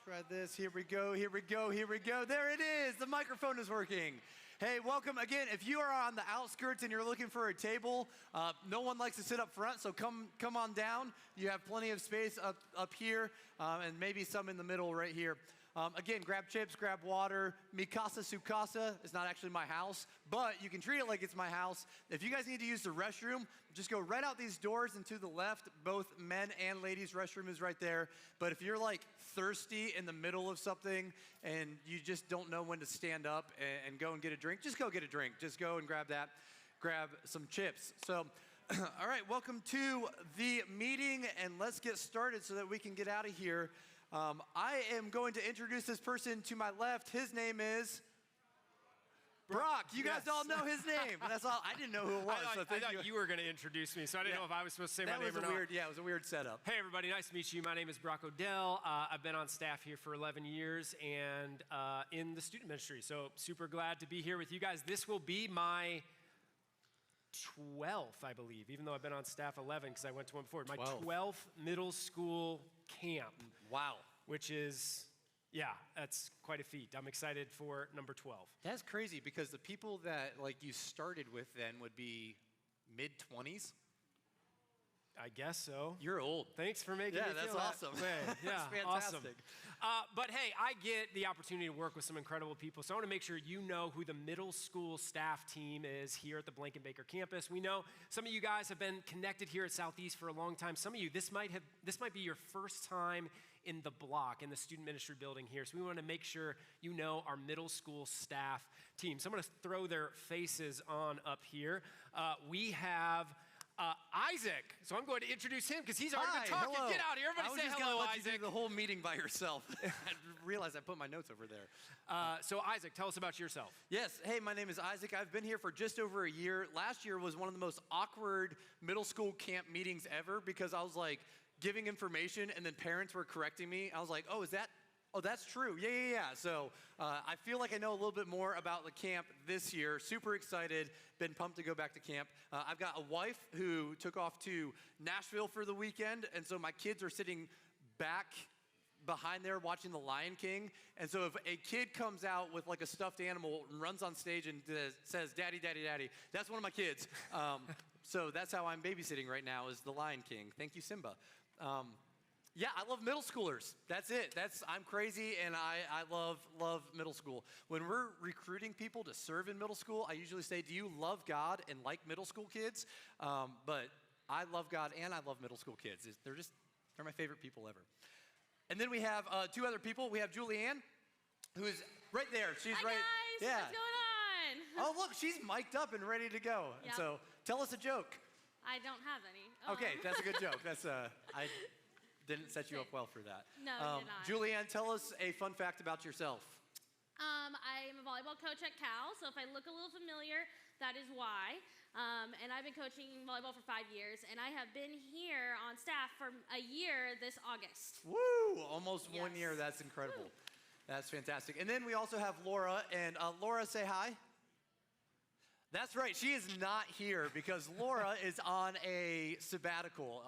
Try this. Here we go. Here we go. Here we go. There it is. The microphone is working. Hey, welcome again. If you are on the outskirts and you're looking for a table, no one likes to sit up front, so come on down. You have plenty of space up here, and maybe some in the middle right here. Again, grab chips, grab water. Mi casa, su casa. It's not actually my house, but you can treat it like it's my house. If you guys need to use the restroom, just go right out these doors and to the left. Both men and ladies' restroom is right there. But if you're like thirsty in the middle of something and you just don't know when to stand up and go and get a drink, just go get a drink. Just go and grab that. Grab some chips. So, all right, welcome to the meeting, and let's get started so that we can get out of here. I am going to introduce this person to my left. His name is Brock. You guys all know his name. That's all. I didn't know who it was. I thought you were going to introduce me, so I didn't know if I was supposed to say my name or not. It was a weird setup. Hey, everybody. Nice to meet you. My name is Brock Odell. I've been on staff here for 11 years and in the student ministry, so super glad to be here with you guys. This will be my 12th, I believe, even though I've been on staff 11 because I went to one before. My 12th middle school camp. Wow. Which is, yeah, that's quite a feat. I'm excited for number 12. That's crazy because the people that like you started with then would be mid-20s. I guess so. You're old. Thanks for making me feel that's awesome. That way. Yeah, that's fantastic. Awesome. But hey, I get the opportunity to work with some incredible people, so I want to make sure you know who the middle school staff team is here at the Blankenbaker campus. We know some of you guys have been connected here at Southeast for a long time. Some of you, this might be your first time in the block, in the student ministry building here. So we want to make sure you know our middle school staff team. So I'm going to throw their faces on up here. We have Isaac. So I'm going to introduce him because he's already been talking. Hello. Get out here. Everybody say hello, Isaac. I was just going to let you do Isaac. the whole meeting by yourself. I realized I put my notes over there. So Isaac, tell us about yourself. Yes. Hey, my name is Isaac. I've been here for just over a year. Last year was one of the most awkward middle school camp meetings ever because I was like giving information and then parents were correcting me. I was like, oh, that's true. Yeah. So I feel like I know a little bit more about the camp this year. Super excited. Been pumped to go back to camp. I've got a wife who took off to Nashville for the weekend, and so my kids are sitting back behind there watching The Lion King. And so if a kid comes out with like a stuffed animal and runs on stage and says, "Daddy, Daddy, Daddy," that's one of my kids. So that's how I'm babysitting right now is The Lion King. Thank you, Simba. Yeah, I love middle schoolers. That's it. I'm crazy, and I love middle school. When we're recruiting people to serve in middle school, I usually say, do you love God and like middle school kids? But I love God and I love middle school kids. They're my favorite people ever. And then we have two other people. We have Julianne, who is right there. She's Hi, right. Guys. Yeah. What's going on? Oh, look, she's mic'd up and ready to go. Yep. And so tell us a joke. I don't have any. Okay, that's a good joke. I didn't set you up well for that. No, you did not. Julianne, tell us a fun fact about yourself. I am a volleyball coach at Cal, so if I look a little familiar, that is why. And I've been coaching volleyball for 5 years, and I have been here on staff for a year this August. Woo! Almost 1 year. Yes. That's incredible. Woo. That's fantastic. And then we also have Laura. And Laura, say hi. That's right. She is not here because Laura is on a sabbatical.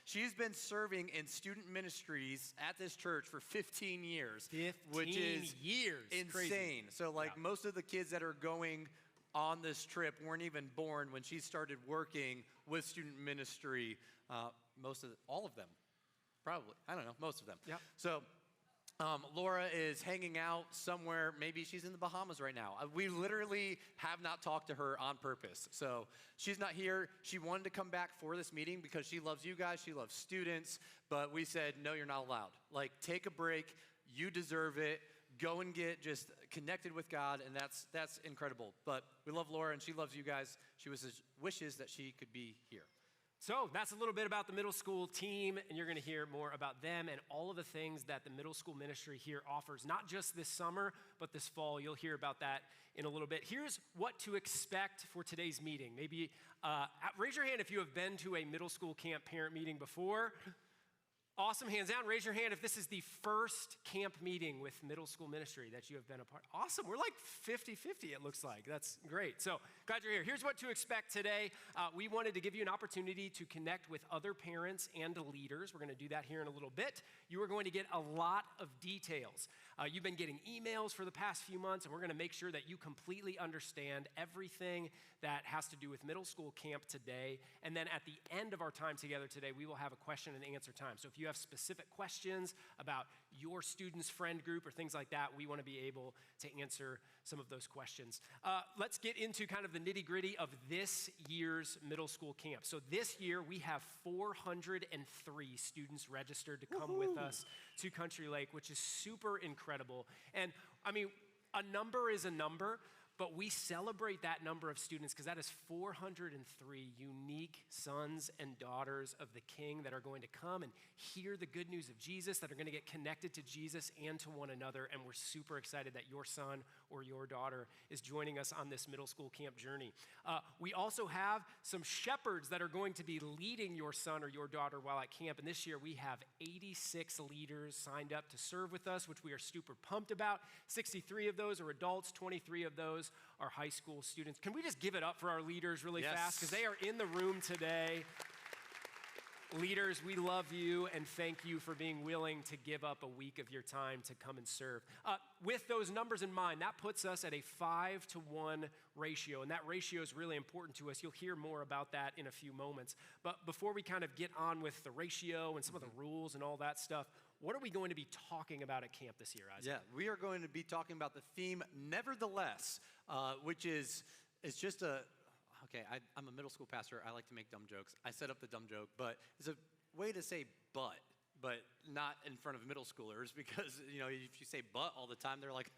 She's been serving in student ministries at this church for 15 years. 15 which is years. Insane. Crazy. So most of the kids that are going on this trip weren't even born when she started working with student ministry. All of them. Probably. I don't know. Most of them. Yeah. So Laura is hanging out somewhere. Maybe she's in the Bahamas right now. We literally have not talked to her on purpose. So she's not here. She wanted to come back for this meeting because she loves you guys. She loves students. But we said, no, you're not allowed. Take a break. You deserve it. Go and get just connected with God. And that's incredible. But we love Laura and she loves you guys. She wishes that she could be here. So that's a little bit about the middle school team, and you're going to hear more about them and all of the things that the middle school ministry here offers, not just this summer, but this fall. You'll hear about that in a little bit. Here's what to expect for today's meeting. Maybe raise your hand if you have been to a middle school camp parent meeting before. Awesome, hands down. Raise your hand if this is the first camp meeting with middle school ministry that you have been a part. Awesome, we're like 50-50 it looks like. That's great. So glad you're here. Here's what to expect today. We wanted to give you an opportunity to connect with other parents and leaders. We're gonna do that here in a little bit. You are going to get a lot of details. You've been getting emails for the past few months, and we're gonna make sure that you completely understand everything that has to do with middle school camp today. And then at the end of our time together today, we will have a question and answer time. So if you have specific questions about your student's friend group or things like that, we want to be able to answer some of those questions. Let's get into kind of the nitty-gritty of this year's middle school camp. So this year, we have 403 students registered to come with us to Country Lake, which is super incredible. And I mean, a number is a number, but we celebrate that number of students because that is 403 unique sons and daughters of the King that are going to come and hear the good news of Jesus, that are going to get connected to Jesus and to one another. And we're super excited that your son or your daughter is joining us on this middle school camp journey. We also have some shepherds that are going to be leading your son or your daughter while at camp. And this year we have 86 leaders signed up to serve with us, which we are super pumped about. 63 of those are adults, 23 of those are high school students. Can we just give it up for our leaders really fast? Because they are in the room today. Leaders, we love you and thank you for being willing to give up a week of your time to come and serve. With those numbers in mind, that puts us at a 5-to-1 ratio, and that ratio is really important to us. You'll hear more about that in a few moments. But before we kind of get on with the ratio and some of the rules and all that stuff, what are we going to be talking about at camp this year, Isaac? Yeah, we are going to be talking about the theme, Nevertheless, which is just a, okay, I'm a middle school pastor. I like to make dumb jokes. I set up the dumb joke, but it's a way to say but not in front of middle schoolers because, you know, if you say but all the time, they're like,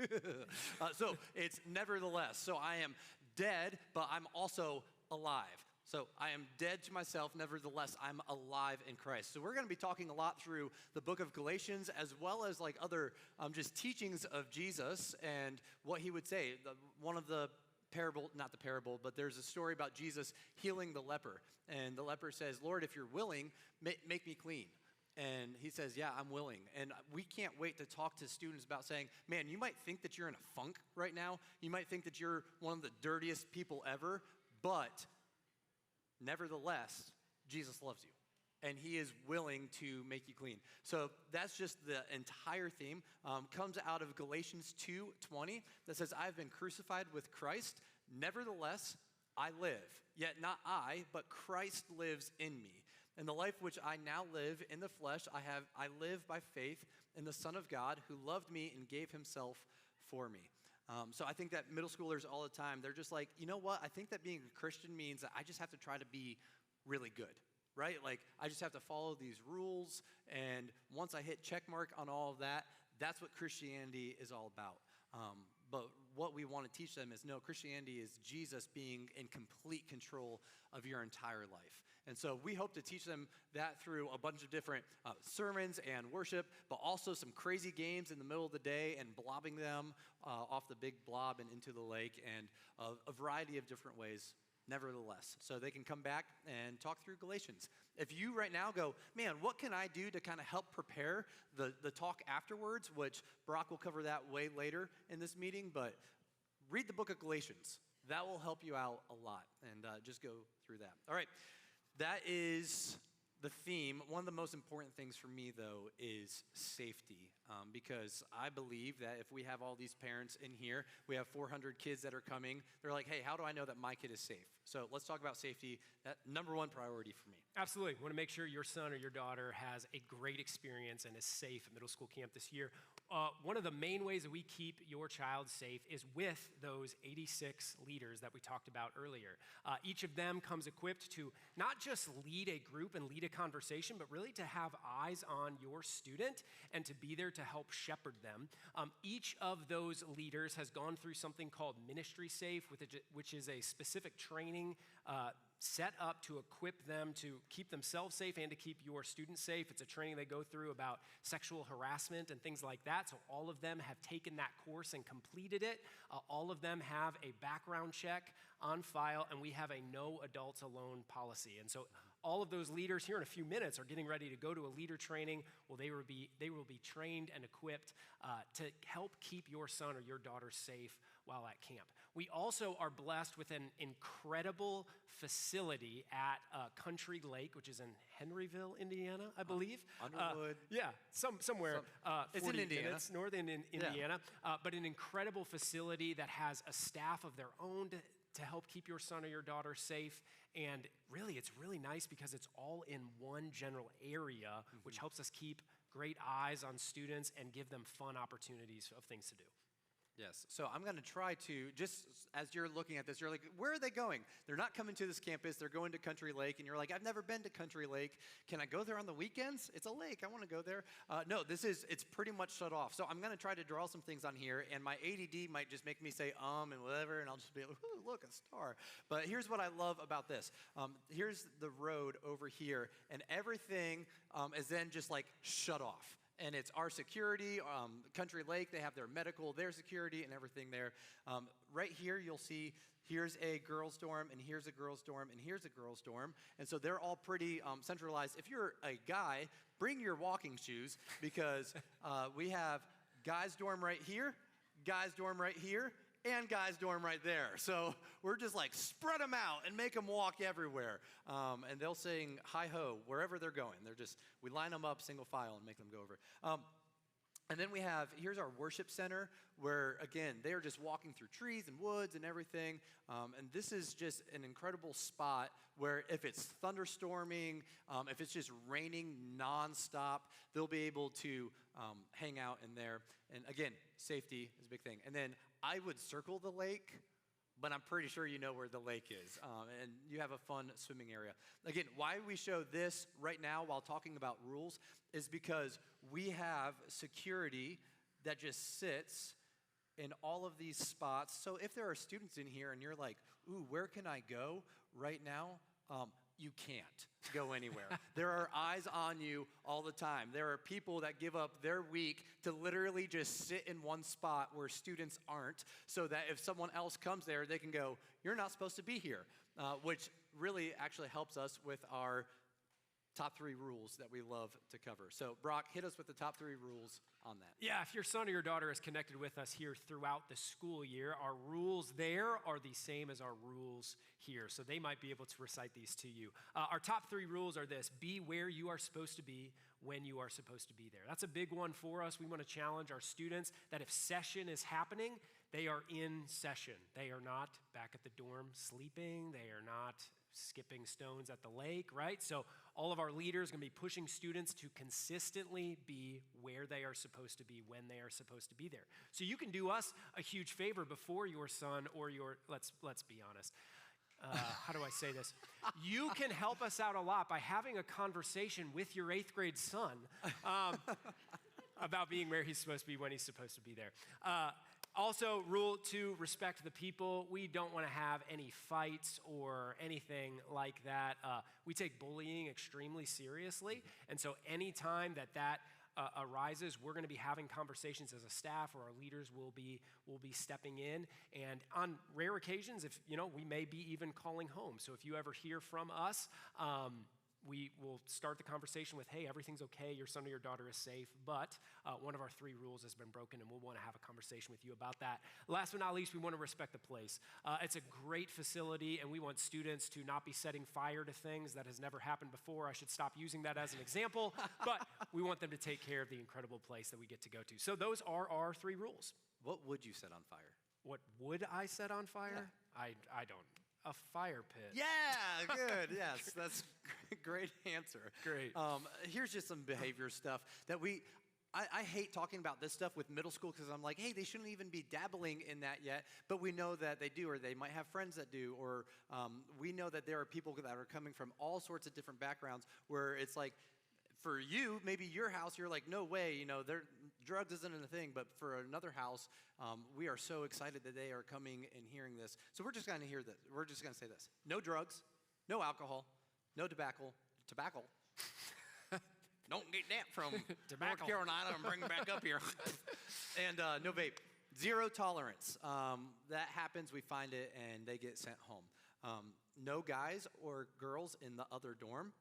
so it's nevertheless. So I am dead, but I'm also alive. So I am dead to myself, nevertheless, I'm alive in Christ. So we're going to be talking a lot through the book of Galatians as well as like other just teachings of Jesus and what he would say. One of the not the parable, but there's a story about Jesus healing the leper. And the leper says, Lord, if you're willing, make me clean. And he says, yeah, I'm willing. And we can't wait to talk to students about saying, man, you might think that you're in a funk right now. You might think that you're one of the dirtiest people ever, but nevertheless, Jesus loves you, and he is willing to make you clean. So that's just the entire theme. Comes out of Galatians 2:20 that says, I've been crucified with Christ. Nevertheless, I live. Yet not I, but Christ lives in me. And the life which I now live in the flesh, I live by faith in the Son of God who loved me and gave himself for me. So I think that middle schoolers all the time, they're just like, you know what? I think that being a Christian means that I just have to try to be really good, right? Like I just have to follow these rules. And once I hit check mark on all of that, that's what Christianity is all about. But what we want to teach them is no, Christianity is Jesus being in complete control of your entire life. And so we hope to teach them that through a bunch of different sermons and worship, but also some crazy games in the middle of the day and blobbing them off the big blob and into the lake, and a variety of different ways, nevertheless. So they can come back and talk through Galatians. If you right now go, man, what can I do to kind of help prepare the talk afterwards, which Brock will cover that way later in this meeting, but read the book of Galatians. That will help you out a lot, and just go through that. All right. That is the theme. One of the most important things for me, though, is safety, because I believe that if we have all these parents in here, we have 400 kids that are coming, they're like, hey, how do I know that my kid is safe? So let's talk about safety. That number one priority for me. Absolutely. We want to make sure your son or your daughter has a great experience and is safe at middle school camp this year. One of the main ways that we keep your child safe is with those 86 leaders that we talked about earlier. Each of them comes equipped to not just lead a group and lead a conversation, but really to have eyes on your student and to be there to help shepherd them. Each of those leaders has gone through something called Ministry Safe, which is a specific training set up to equip them to keep themselves safe and to keep your students safe. It's a training they go through about sexual harassment and things like that. So all of them have taken that course and completed it. All of them have a background check on file, and we have a no adults alone policy. And so All of those leaders here in a few minutes are getting ready to go to a leader training. Well, they will be trained and equipped to help keep your son or your daughter safe while at camp. We also are blessed with an incredible facility at Country Lake, which is in Henryville, Indiana, I believe. Underwood. Somewhere. It's in Indiana. Minutes north in Indiana. But an incredible facility that has a staff of their own to help keep your son or your daughter safe. And really, it's really nice because it's all in one general area, which helps us keep great eyes on students and give them fun opportunities of things to do. Yes. So I'm going to try to, just as you're looking at this, you're like, where are they going? They're not coming to this campus. They're going to Country Lake. And you're like, I've never been to Country Lake. Can I go there on the weekends? It's a lake. I want to go there. No, it's pretty much shut off. So I'm going to try to draw some things on here. And my ADD might just make me say and whatever. And I'll just be like, ooh, look, a star. But here's what I love about this. Here's the road over here. And everything is then just like shut off. And it's our security, Country Lake, they have their medical, their security, and everything there. Right here, you'll see here's a girls' dorm, and here's a girls' dorm, and here's a girls' dorm. And so they're all pretty centralized. If you're a guy, bring your walking shoes, because we have guys' dorm right here, guys' dorm right here, and guys' dorm right there. So we're just like, spread them out and make them walk everywhere. And they'll sing hi-ho wherever they're going. We line them up single file and make them go over. And then here's our worship center, where, again, they are just walking through trees and woods and everything. And this is just an incredible spot where if it's thunderstorming, if it's just raining nonstop, they'll be able to hang out in there. And again, safety is a big thing. And then I would circle the lake, but I'm pretty sure you know where the lake is. And you have a fun swimming area. Again, why we show this right now while talking about rules is because we have security that just sits in all of these spots. So if there are students in here and you're like, ooh, where can I go right now? You can't go anywhere. There are eyes on you all the time. There are people that give up their week to literally just sit in one spot where students aren't, so that if someone else comes there, they can go, you're not supposed to be here, which really actually helps us with our top 3 rules that we love to cover. So, Brock, hit us with the top 3 rules on that. Yeah, if your son or your daughter is connected with us here throughout the school year, our rules there are the same as our rules here. So they might be able to recite these to you. Our top 3 rules are this: be where you are supposed to be when you are supposed to be there. That's a big one for us. We want to challenge our students that if session is happening, they are in session. They are not back at the dorm sleeping. They are not skipping stones at the lake, right? So all of our leaders are going to be pushing students to consistently be where they are supposed to be when they are supposed to be there. So you can do us a huge favor before your son or let's be honest. How do I say this? You can help us out a lot by having a conversation with your 8th grade son about being where he's supposed to be when he's supposed to be there. Also, rule 2, respect the people. We don't want to have any fights or anything like that. We take bullying extremely seriously, and so anytime that arises, we're going to be having conversations as a staff, or our leaders will be stepping in. And on rare occasions, if we may be even calling home. So if you ever hear from us, we will start the conversation with, hey, everything's okay, your son or your daughter is safe, but one of our 3 rules has been broken, and we'll want to have a conversation with you about that. Last but not least, we want to respect the place. It's a great facility, and we want students to not be setting fire to things. That has never happened before. I should stop using that as an example, but we want them to take care of the incredible place that we get to go to. So those are our 3 rules. What would you set on fire? What would I set on fire? Yeah. I don't. A fire pit. Yeah, good. Yes, that's a great answer. Great. Here's just some behavior stuff that I hate talking about this stuff with middle school, because I'm like, hey, they shouldn't even be dabbling in that yet, but we know that they do, or they might have friends that do, or we know that there are people that are coming from all sorts of different backgrounds where it's like, for you, maybe your house, you're like, no way, drugs isn't a thing. But for another house, we are so excited that they are coming and hearing this. So we're just going to hear this. We're just going to say this: no drugs, no alcohol, no tobacco. Don't get that from North Carolina and bring it back up here. And no vape. 0 tolerance. That happens, we find it, and they get sent home. No guys or girls in the other dorm.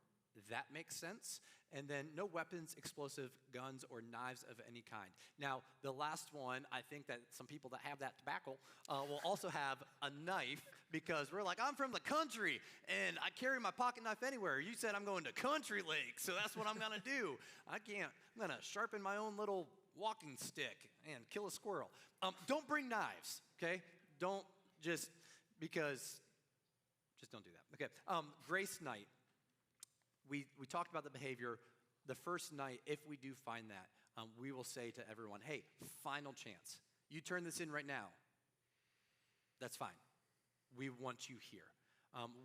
That makes sense. And then no weapons, explosive, guns, or knives of any kind. Now, the last one, I think that some people that have that tobacco will also have a knife because we're like, I'm from the country and I carry my pocket knife anywhere. You said I'm going to Country Lake, so that's what I'm going to do. I'm going to sharpen my own little walking stick and kill a squirrel. Don't bring knives, okay? Don't just don't do that. Okay, grace night. We talked about the behavior. The first night, if we do find that, we will say to everyone, hey, final chance. You turn this in right now. That's fine. We want you here.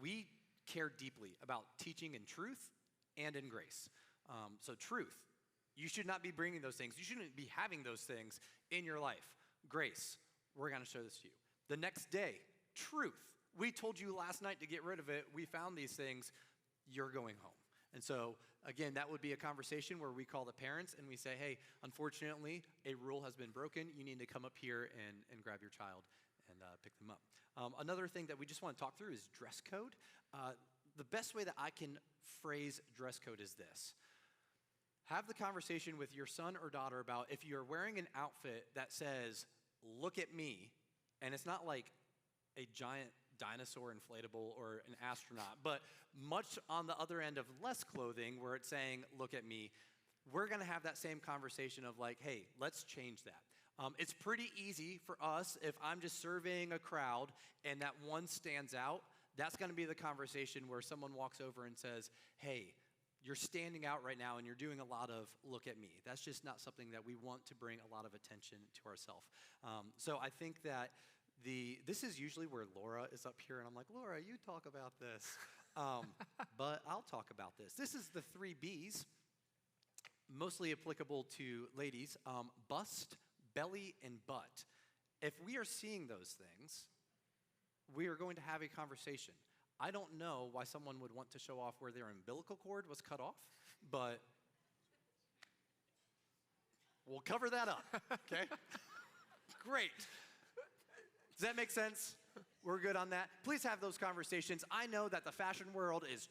We care deeply about teaching in truth and in grace. So truth, you should not be bringing those things. You shouldn't be having those things in your life. Grace, we're going to show this to you. The next day, truth. We told you last night to get rid of it. We found these things. You're going home. And so, again, that would be a conversation where we call the parents and we say, hey, unfortunately, a rule has been broken. You need to come up here and grab your child and pick them up. Another thing that we just want to talk through is dress code. The best way that I can phrase dress code is this. Have the conversation with your son or daughter about if you're wearing an outfit that says, look at me, and it's not like a giant dinosaur inflatable or an astronaut, but much on the other end of less clothing where it's saying, look at me, we're going to have that same conversation of like, hey, let's change that. It's pretty easy for us if I'm just surveying a crowd and that one stands out, that's going to be the conversation where someone walks over and says, hey, you're standing out right now and you're doing a lot of look at me. That's just not something that we want to bring a lot of attention to ourselves. So I think that this is usually where Laura is up here, and I'm like, Laura, you talk about this. But I'll talk about this. This is the 3 B's, mostly applicable to ladies, bust, belly, and butt. If we are seeing those things, we are going to have a conversation. I don't know why someone would want to show off where their umbilical cord was cut off, but we'll cover that up, okay? Great. Does that make sense? We're good on that. Please have those conversations. I know that the fashion world is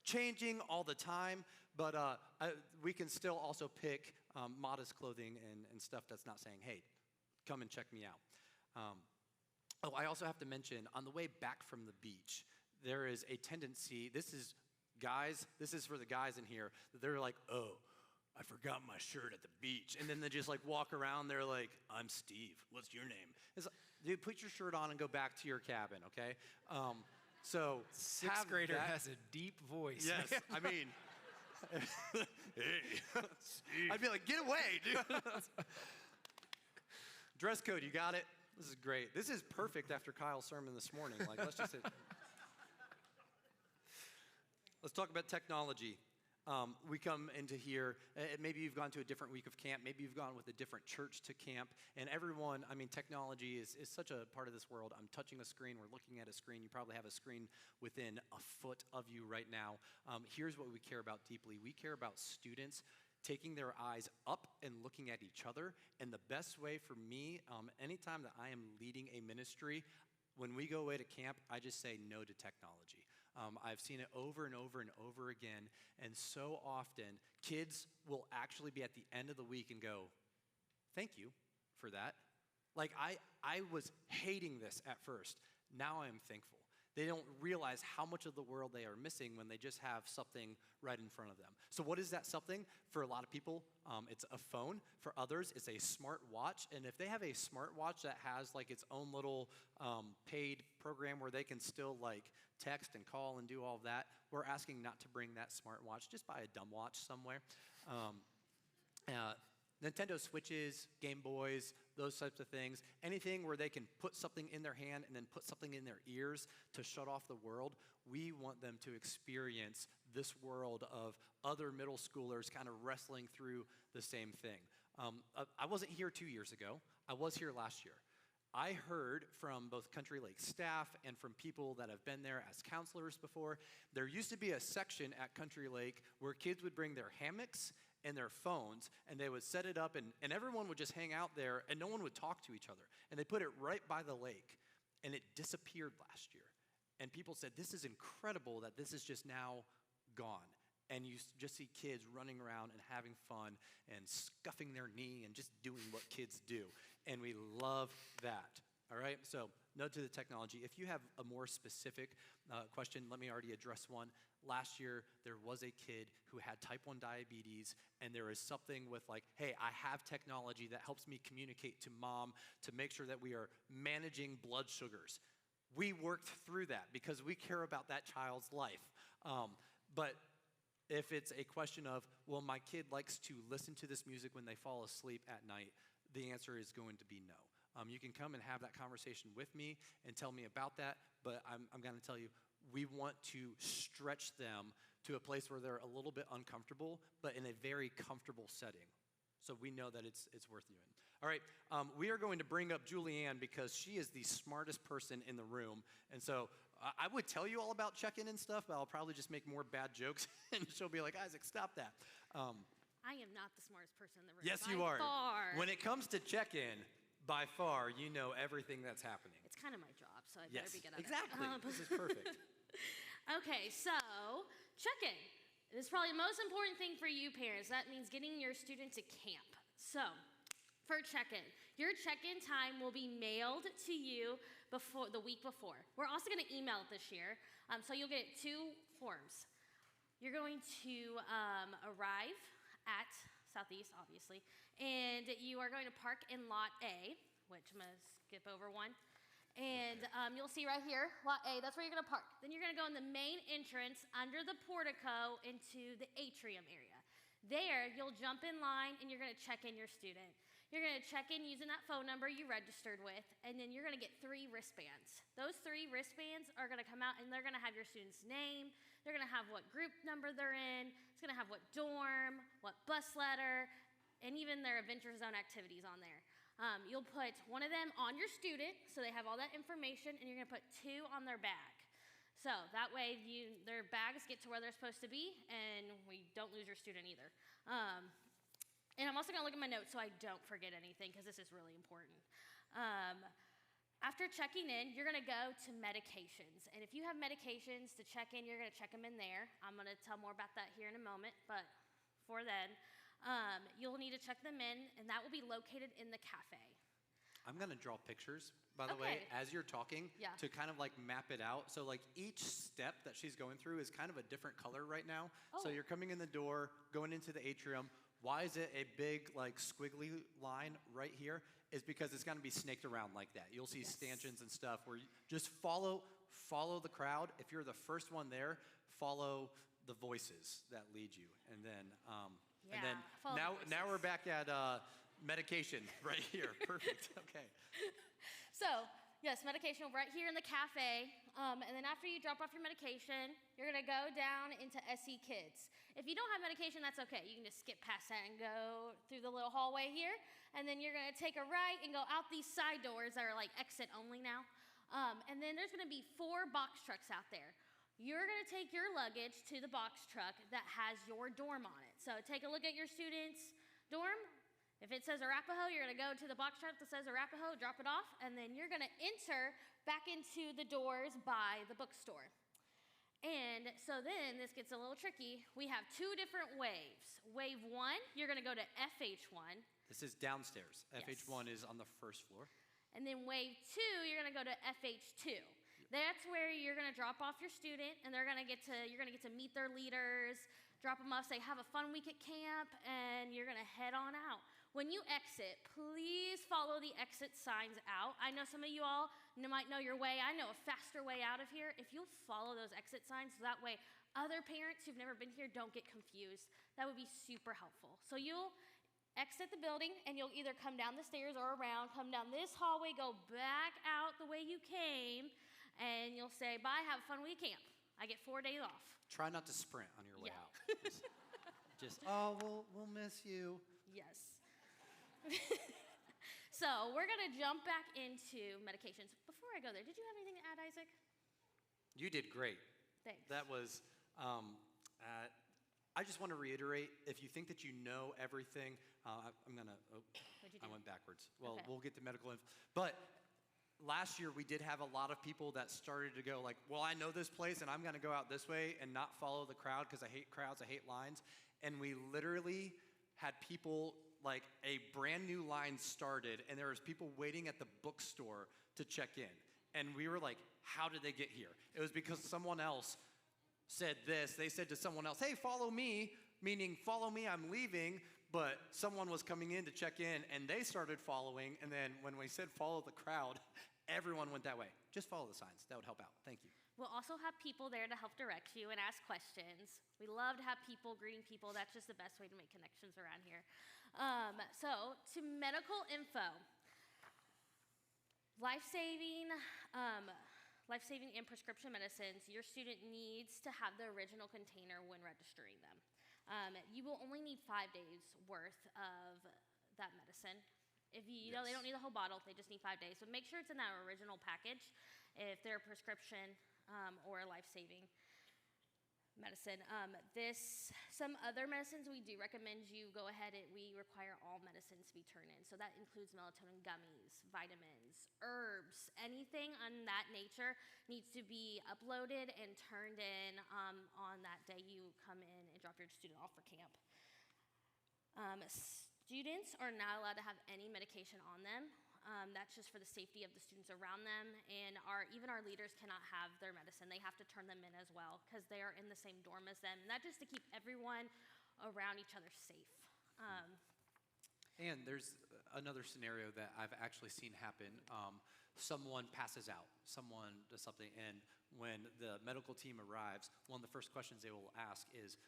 changing all the time, but we can still also pick modest clothing and stuff that's not saying, hey, come and check me out. I also have to mention, on the way back from the beach, there is a tendency, this is for the guys in here, they're like, oh, I forgot my shirt at the beach. And then they just like walk around, they're like, I'm Steve, what's your name? It's like, dude, put your shirt on and go back to your cabin, okay? So Sixth grader has a deep voice. Yes, I mean, hey, Steve. I'd be like, get away, dude. Dress code, you got it? This is great. This is perfect after Kyle's sermon this morning. Like, let's just let's talk about technology. We come into here, maybe you've gone to a different week of camp, maybe you've gone with a different church to camp, and everyone, I mean, technology is such a part of this world. I'm touching a screen, we're looking at a screen, you probably have a screen within a foot of you right now. Here's what we care about deeply. We care about students taking their eyes up and looking at each other, and the best way for me, anytime that I am leading a ministry, when we go away to camp, I just say no to technology. I've seen it over and over and over again, and so often kids will actually be at the end of the week and go, thank you for that. Like I was hating this at first. Now I am thankful. They don't realize how much of the world they are missing when they just have something right in front of them. So what is that something? For a lot of people, it's a phone. For others, it's a smart watch. And if they have a smart watch that has like its own little paid program where they can still like text and call and do all of that, we're asking not to bring that smart watch. Just buy a dumb watch somewhere. Nintendo Switches, Game Boys, those types of things. Anything where they can put something in their hand and then put something in their ears to shut off the world. We want them to experience this world of other middle schoolers kind of wrestling through the same thing. I wasn't here 2 years ago. I was here last year. I heard from both Country Lake staff and from people that have been there as counselors before, there used to be a section at Country Lake where kids would bring their hammocks and their phones, and they would set it up, and everyone would just hang out there, and no one would talk to each other. And they put it right by the lake, and it disappeared last year. And people said, this is incredible that this is just now gone. And you just see kids running around and having fun and scuffing their knee and just doing what kids do. And we love that. All right, so no to the technology. If you have a more specific question, let me already address one. Last year, there was a kid who had type 1 diabetes, and there is something with like, hey, I have technology that helps me communicate to mom to make sure that we are managing blood sugars. We worked through that because we care about that child's life. But if it's a question of, well, my kid likes to listen to this music when they fall asleep at night, the answer is going to be no. You can come and have that conversation with me and tell me about that, but I'm going to tell you, we want to stretch them to a place where they're a little bit uncomfortable, but in a very comfortable setting. So we know that it's worth doing. All right, we are going to bring up Julianne because she is the smartest person in the room. And so I would tell you all about check-in and stuff, but I'll probably just make more bad jokes, and she'll be like, Isaac, stop that. I am not the smartest person in the room. Yes, you are. Far. When it comes to check-in, by far, you know everything that's happening. It's kind of my job, so I better be good at exactly. it. This is perfect. Okay, so check-in. This is probably the most important thing for you parents. That means getting your student to camp. So for check-in, your check-in time will be mailed to you the week before. We're also going to email it this year, so you'll get 2 forms. You're going to arrive at Southeast, obviously, and you are going to park in Lot A, which I'm going to skip over one. And you'll see right here, Lot A, that's where you're going to park. Then you're going to go in the main entrance under the portico into the atrium area. There, you'll jump in line and you're going to check in your student. You're going to check in using that phone number you registered with, and then you're going to get 3 wristbands. Those 3 wristbands are going to come out, and they're going to have your student's name. They're going to have what group number they're in. It's going to have what dorm, what bus letter, and even their Adventure Zone activities on there. You'll put one of them on your student, so they have all that information, and you're going to put 2 on their bag. So that way their bags get to where they're supposed to be, and we don't lose your student either. And I'm also going to look at my notes so I don't forget anything, because this is really important. After checking in, you're going to go to medications. And if you have medications to check in, you're going to check them in there. I'm going to tell more about that here in a moment, but before then, you'll need to check them in, and that will be located in the cafe. I'm going to draw pictures, by the way, as you're talking, to kind of like map it out. So like each step that she's going through is kind of a different color right now. Oh. So you're coming in the door, going into the atrium. Why is it a big like squiggly line right here? Is because it's going to be snaked around like that. You'll see stanchions and stuff where you just follow the crowd. If you're the first one there, follow the voices that lead you. And then now we're back at medication right here. Perfect. Okay. So, yes, medication right here in the cafe. And then after you drop off your medication, you're going to go down into SE Kids. If you don't have medication, that's okay. You can just skip past that and go through the little hallway here. And then you're going to take a right and go out these side doors that are like exit only now. And then there's going to be 4 box trucks out there. You're going to take your luggage to the box truck that has your dorm on it. So take a look at your student's dorm. If it says Arapahoe, you're going to go to the box truck that says Arapahoe, drop it off, and then you're going to enter back into the doors by the bookstore. And so then this gets a little tricky. We have 2 different waves. Wave 1, you're going to go to FH1. This is downstairs. Yes. FH1 is on the first floor. And then wave 2, you're going to go to FH2. That's where you're going to drop off your student, and you're going to get to meet their leaders, drop them off, say, have a fun week at camp, and you're going to head on out. When you exit, please follow the exit signs out. I know some of you all might know your way. I know a faster way out of here. If you'll follow those exit signs, so that way other parents who've never been here don't get confused. That would be super helpful. So you'll exit the building, and you'll either come down the stairs or around, come down this hallway, go back out the way you came, and you'll say, bye, have a fun week at camp. I get 4 days off. Try not to sprint on your way out. Just, we'll miss you. Yes. So we're going to jump back into medications. Before I go there, did you have anything to add, Isaac? You did great. Thanks. That was, I just want to reiterate, if you think that you know everything, I went backwards. Well, okay. We'll get to medical info. But last year we did have a lot of people that started to go like, well, I know this place and I'm gonna go out this way and not follow the crowd because I hate crowds, I hate lines. And we literally had people, like a brand new line started and there was people waiting at the bookstore to check in. And we were like, how did they get here? It was because someone else said this. They said to someone else, hey, follow me, meaning follow me, I'm leaving. But someone was coming in to check in and they started following. And then when we said follow the crowd, everyone went that way. Just follow the signs. That would help out. Thank you. We'll also have people there to help direct you and ask questions. We love to have people greeting people. That's just the best way to make connections around here. So to medical info, life-saving and prescription medicines, your student needs to have the original container when registering them. You will only need 5 days worth of that medicine. If you know they don't need the whole bottle, they just need 5 days. So make sure it's in that original package if they're a prescription or a life-saving medicine. Some other medicines we do recommend you go ahead and we require all medicines to be turned in. So that includes melatonin gummies, vitamins, herbs, anything on that nature needs to be uploaded and turned in on that day you come in and drop your student off for camp. Students are not allowed to have any medication on them. That's just for the safety of the students around them, and even our leaders cannot have their medicine. They have to turn them in as well because they are in the same dorm as them, and that's just to keep everyone around each other safe. And there's another scenario that I've actually seen happen. Someone passes out, someone does something, and when the medical team arrives, one of the first questions they will ask is,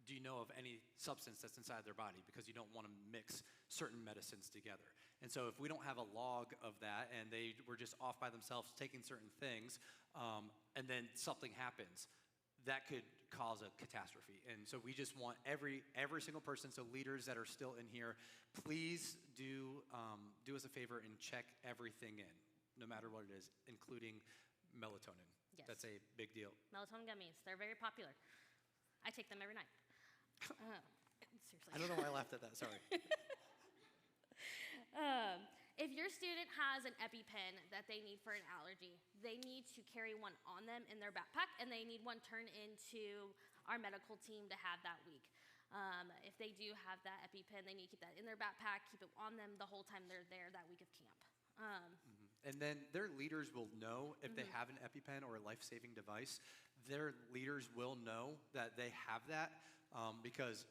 do you know of any substance that's inside their body? Because you don't want to mix certain medicines together. And so if we don't have a log of that and they were just off by themselves taking certain things, and then something happens, that could cause a catastrophe. And so we just want every single person, so leaders that are still in here, please do us a favor and check everything in, no matter what it is, including melatonin. Yes. That's a big deal. Melatonin gummies, they're very popular. I take them every night. Seriously. I don't know why I laughed at that, sorry. If your student has an EpiPen that they need for an allergy, they need to carry one on them in their backpack, and they need one turned into our medical team to have that week. If they do have that EpiPen, they need to keep that in their backpack, keep it on them the whole time they're there that week of camp. And then their leaders will know if they have an EpiPen or a life-saving device. Their leaders will know that they have that because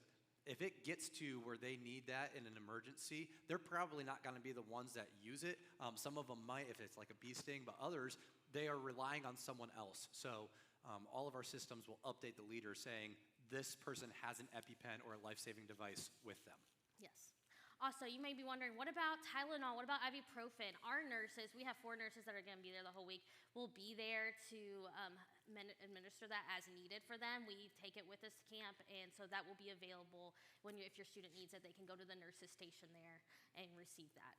if it gets to where they need that in an emergency, they're probably not going to be the ones that use it. Some of them might if it's like a bee sting, but others, they are relying on someone else. So all of our systems will update the leader saying this person has an EpiPen or a life-saving device with them. Yes. Also, you may be wondering, what about Tylenol? What about ibuprofen? Our nurses, we have 4 nurses that are going to be there the whole week, will be there to administer that as needed for them. We take it with us to camp, and so that will be available if your student needs it. They can go to the nurses station there and receive that.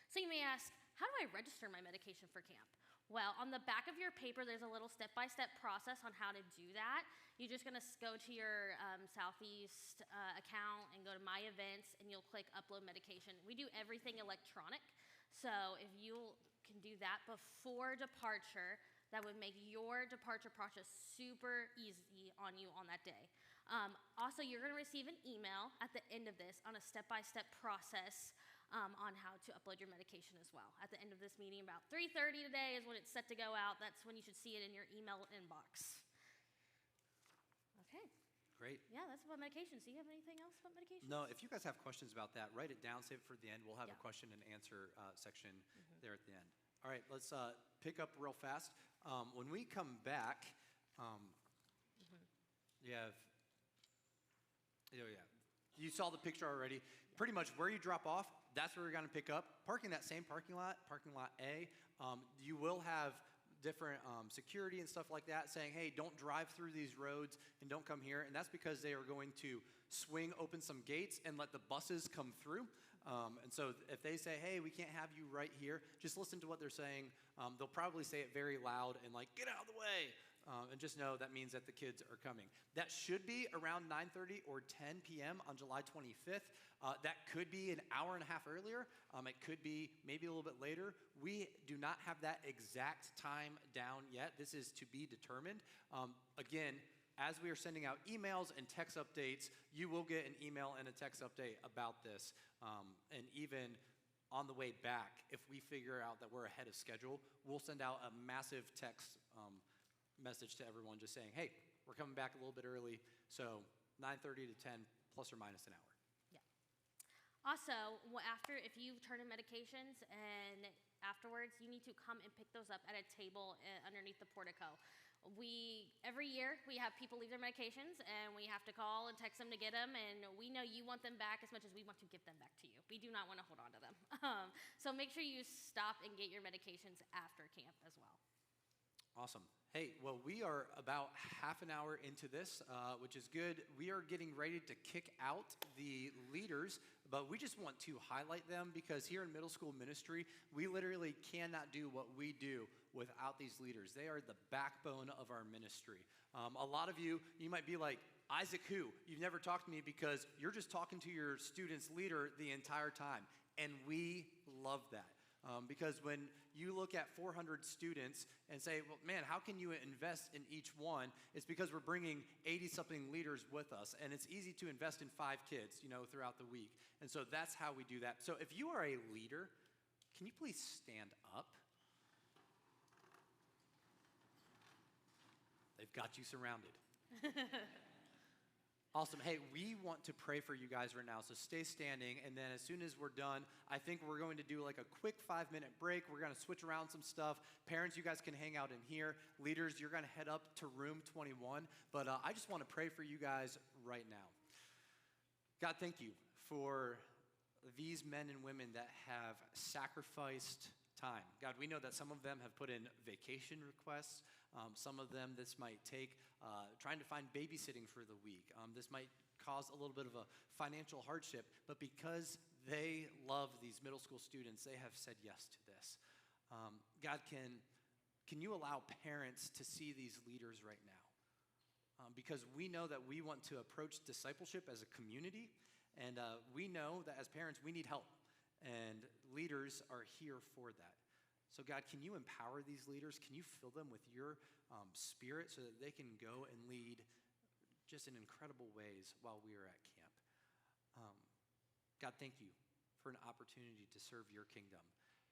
So you may ask, how do I register my medication for camp? Well, on the back of your paper, there's a little step-by-step process on how to do that. You're just going to go to your Southeast account and go to My Events, and you'll click Upload Medication. We do everything electronic, so if you can do that before departure, that would make your departure process super easy on you on that day. Also, you're going to receive an email at the end of this on a step-by-step process on how to upload your medication as well. At the end of this meeting, about 3:30 today is when it's set to go out. That's when you should see it in your email inbox. Okay. Great. Yeah, that's about medications. Do you have anything else about medications? No, if you guys have questions about that, write it down, save it for the end. We'll have a Yeah. question and answer section there at the end. All right, let's pick up real fast. When we come back, you saw the picture already. Pretty much where you drop off, that's where you're going to pick up. Parking that same parking lot A, you will have different security and stuff like that saying, hey, don't drive through these roads and don't come here. And that's because they are going to swing open some gates and let the buses come through. And so if they say, hey, we can't have you right here, just listen to what they're saying. They'll probably say it very loud and like, get out of the way. And just know that means that the kids are coming. That should be around 9:30 or 10 p.m. on July 25th. That could be an hour and a half earlier. It could be maybe a little bit later. We do not have that exact time down yet. This is to be determined. Again, as we are sending out emails and text updates, you will get an email and a text update about this. And even on the way back, if we figure out that we're ahead of schedule, we'll send out a massive text message to everyone just saying, hey, we're coming back a little bit early, so 9:30 to 10 plus or minus an hour. Yeah. Also, after, if you turn in medications and afterwards, you need to come and pick those up at a table underneath the portico. Every year, we have people leave their medications, and we have to call and text them to get them, and we know you want them back as much as we want to give them back to you. We do not want to hold on to them. So make sure you stop and get your medications after camp as well. Awesome. Hey, well, we are about half an hour into this, which is good. We are getting ready to kick out the leaders, but we just want to highlight them because here in middle school ministry, we literally cannot do what we do without these leaders. They are the backbone of our ministry. A lot of you might be like, Isaac who? You've never talked to me because you're just talking to your student's leader the entire time. And we love that. Because when you look at 400 students and say, well, man, how can you invest in each one? It's because we're bringing 80-something leaders with us. And it's easy to invest in 5 kids, throughout the week. And so that's how we do that. So if you are a leader, can you please stand up? They've got you surrounded. Awesome. Hey, we want to pray for you guys right now, so stay standing, and then as soon as we're done, I think we're going to do like a quick 5-minute break. We're going to switch around some stuff. Parents, you guys can hang out in here. Leaders, you're going to head up to room 21, but I just want to pray for you guys right now. God, thank you for these men and women that have sacrificed time. God, we know that some of them have put in vacation requests. Some of them, this might take trying to find babysitting for the week. This might cause a little bit of a financial hardship, but because they love these middle school students, they have said yes to this. God, can you allow parents to see these leaders right now? Because we know that we want to approach discipleship as a community, and we know that as parents, we need help, and leaders are here for that. So God, can you empower these leaders? Can you fill them with your spirit so that they can go and lead just in incredible ways while we are at camp? God, thank you for an opportunity to serve your kingdom.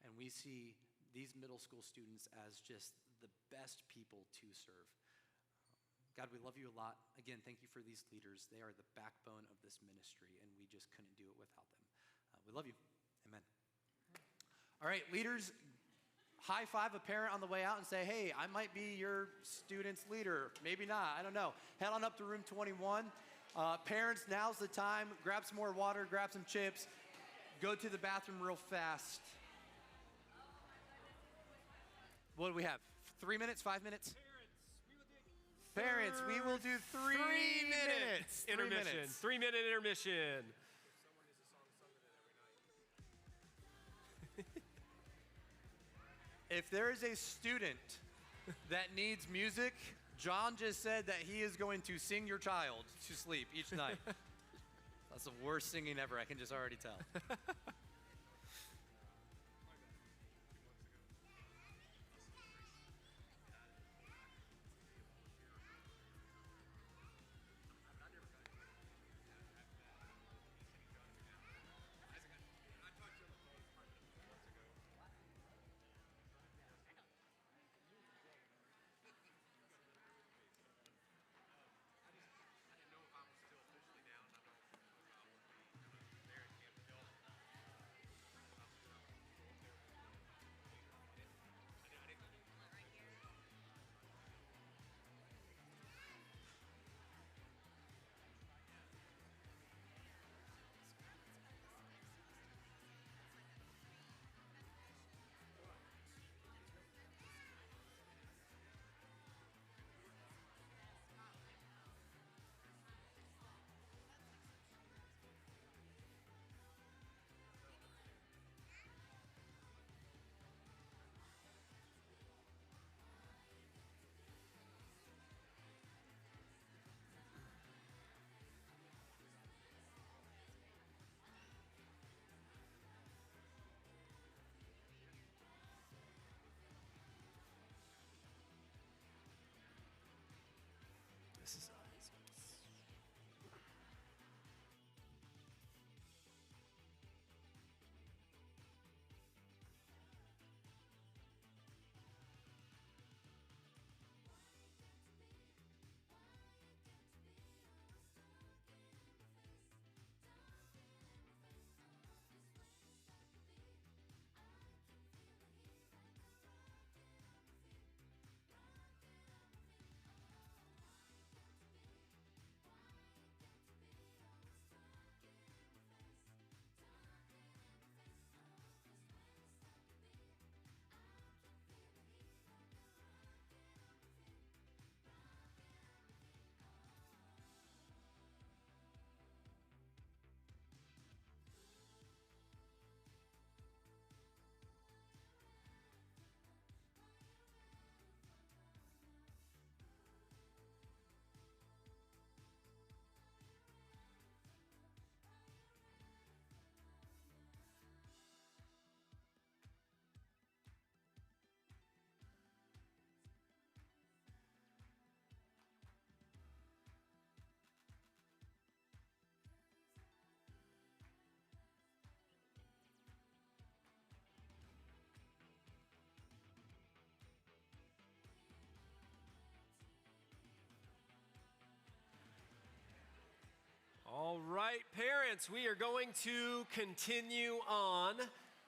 And we see these middle school students as just the best people to serve. God, we love you a lot. Again, thank you for these leaders. They are the backbone of this ministry, and we just couldn't do it without them. We love you. Amen. All right, leaders, high five a parent on the way out and say, hey, I might be your student's leader. Maybe not, I don't know. Head on up to room 21. Parents, now's the time. Grab some more water, grab some chips. Go to the bathroom real fast. What do we have? 3 minutes, 5 minutes? Parents, we will do 3 minutes. Intermission. 3-minute intermission. If there is a student that needs music, John just said that he is going to sing your child to sleep each night. That's the worst singing ever, I can just already tell. This is all right, parents, we are going to continue on.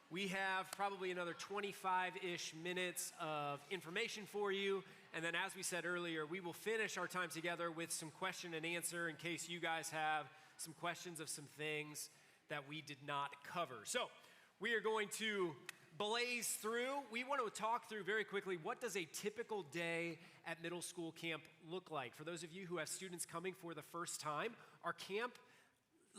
We have probably another 25-ish minutes of information for you. And then as we said earlier, we will finish our time together with some question and answer in case you guys have some questions of some things that we did not cover. So we are going to blaze through. We want to talk through very quickly, what does a typical day at middle school camp look like? For those of you who have students coming for the first time, our camp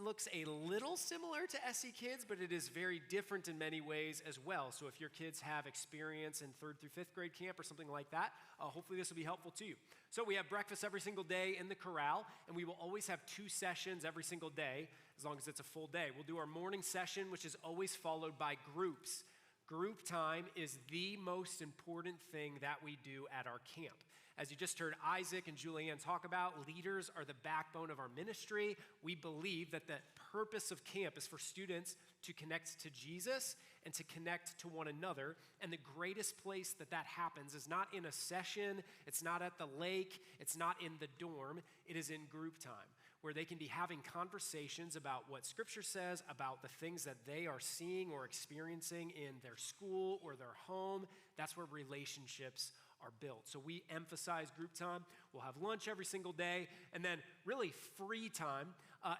looks a little similar to SE Kids, but it is very different in many ways as well. So if your kids have experience in 3rd through 5th grade camp or something like that, hopefully this will be helpful to you. So we have breakfast every single day in the corral, and we will always have 2 sessions every single day, as long as it's a full day. We'll do our morning session, which is always followed by groups. Group time is the most important thing that we do at our camp. As you just heard Isaac and Julianne talk about, leaders are the backbone of our ministry. We believe that the purpose of camp is for students to connect to Jesus and to connect to one another. And the greatest place that that happens is not in a session, it's not at the lake, it's not in the dorm, it is in group time, where they can be having conversations about what Scripture says, about the things that they are seeing or experiencing in their school or their home. That's where relationships are built. So we emphasize group time. We'll have lunch every single day, and then really free time.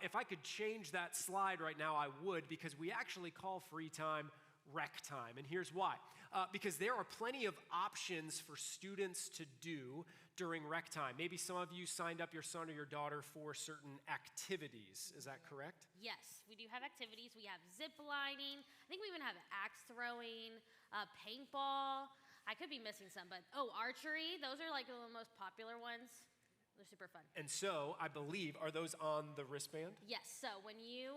If I could change that slide right now, I would, because we actually call free time rec time, and here's why. Because there are plenty of options for students to do during rec time. Maybe some of you signed up your son or your daughter for certain activities. Is that correct? Yes, we do have activities. We have zip lining. I think we even have axe throwing, paintball. I could be missing some, but archery. Those are like the most popular ones. They're super fun. And so, I believe, are those on the wristband? Yes, so when you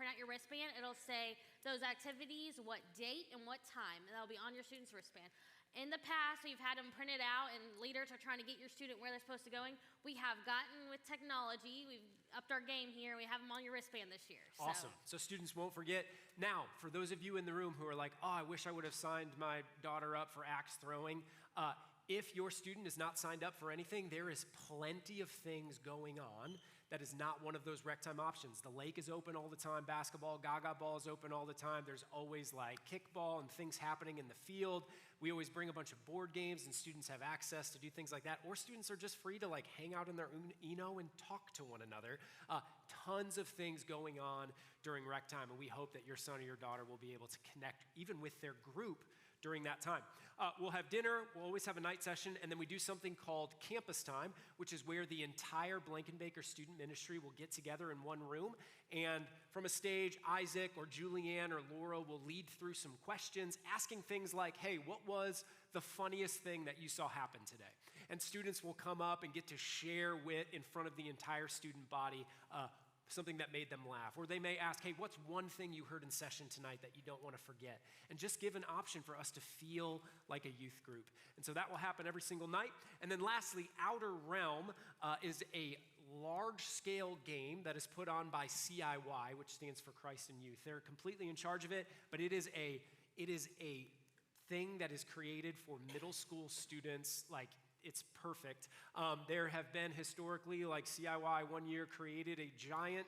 print out your wristband, it'll say those activities, what date and what time, and that'll be on your student's wristband. In the past, we've had them printed out, and leaders are trying to get your student where they're supposed to going. We have gotten with technology. We've upped our game here, and we have them on your wristband this year. Awesome. So students won't forget. Now, for those of you in the room who are like, I wish I would have signed my daughter up for axe throwing, if your student is not signed up for anything, there is plenty of things going on that is not one of those rec time options. The lake is open all the time, basketball, gaga ball is open all the time. There's always like kickball and things happening in the field. We always bring a bunch of board games and students have access to do things like that. Or students are just free to like hang out in their Uno and talk to one another. Tons of things going on during rec time, and we hope that your son or your daughter will be able to connect even with their group during that time. We'll have dinner, we'll always have a night session, and then we do something called campus time, which is where the entire Blankenbaker student ministry will get together in one room. And from a stage, Isaac or Julianne or Laura will lead through some questions, asking things like, hey, what was the funniest thing that you saw happen today? And students will come up and get to share in front of the entire student body, something that made them laugh. Or they may ask, hey, what's one thing you heard in session tonight that you don't want to forget? And just give an option for us to feel like a youth group. And so that will happen every single night. And then lastly, Outer Realm is a large-scale game that is put on by CIY, which stands for Christ in Youth. They're completely in charge of it, but it is a thing that is created for middle school students. Like, it's perfect. There have been historically, like CIY one year created a giant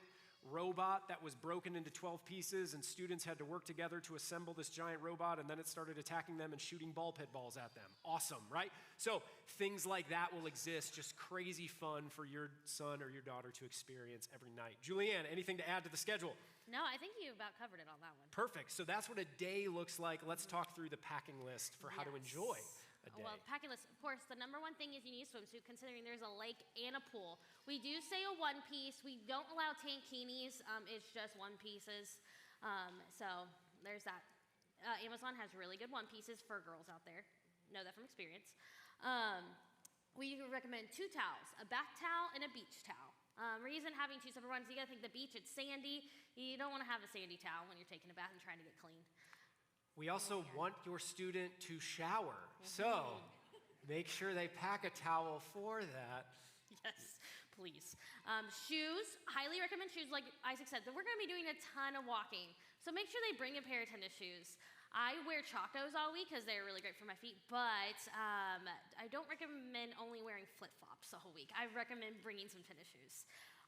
robot that was broken into 12 pieces, and students had to work together to assemble this giant robot, and then it started attacking them and shooting ball pit balls at them. Awesome, right? So things like that will exist, just crazy fun for your son or your daughter to experience every night. Julianne, anything to add to the schedule? No, I think you about covered it on that one. Perfect. So that's what a day looks like. Let's talk through the packing list for how to enjoy a day. Well, packing list, of course, the number one thing is you need a swimsuit, considering there's a lake and a pool. We do say a one piece. We don't allow tankinis. It's just one pieces. So there's that. Amazon has really good one pieces for girls out there. Know that from experience. We recommend 2 towels, a bath towel and a beach towel. Reason having 2 separate ones, you gotta think the beach, it's sandy. You don't wanna have a sandy towel when you're taking a bath and trying to get clean. We also want your student to shower, so make sure they pack a towel for that. Yes, please. Shoes, highly recommend shoes. Like Isaac said, we're gonna be doing a ton of walking, so make sure they bring a pair of tennis shoes. I wear Chacos all week because they're really great for my feet, but I don't recommend only wearing flip-flops the whole week. I recommend bringing some tennis shoes.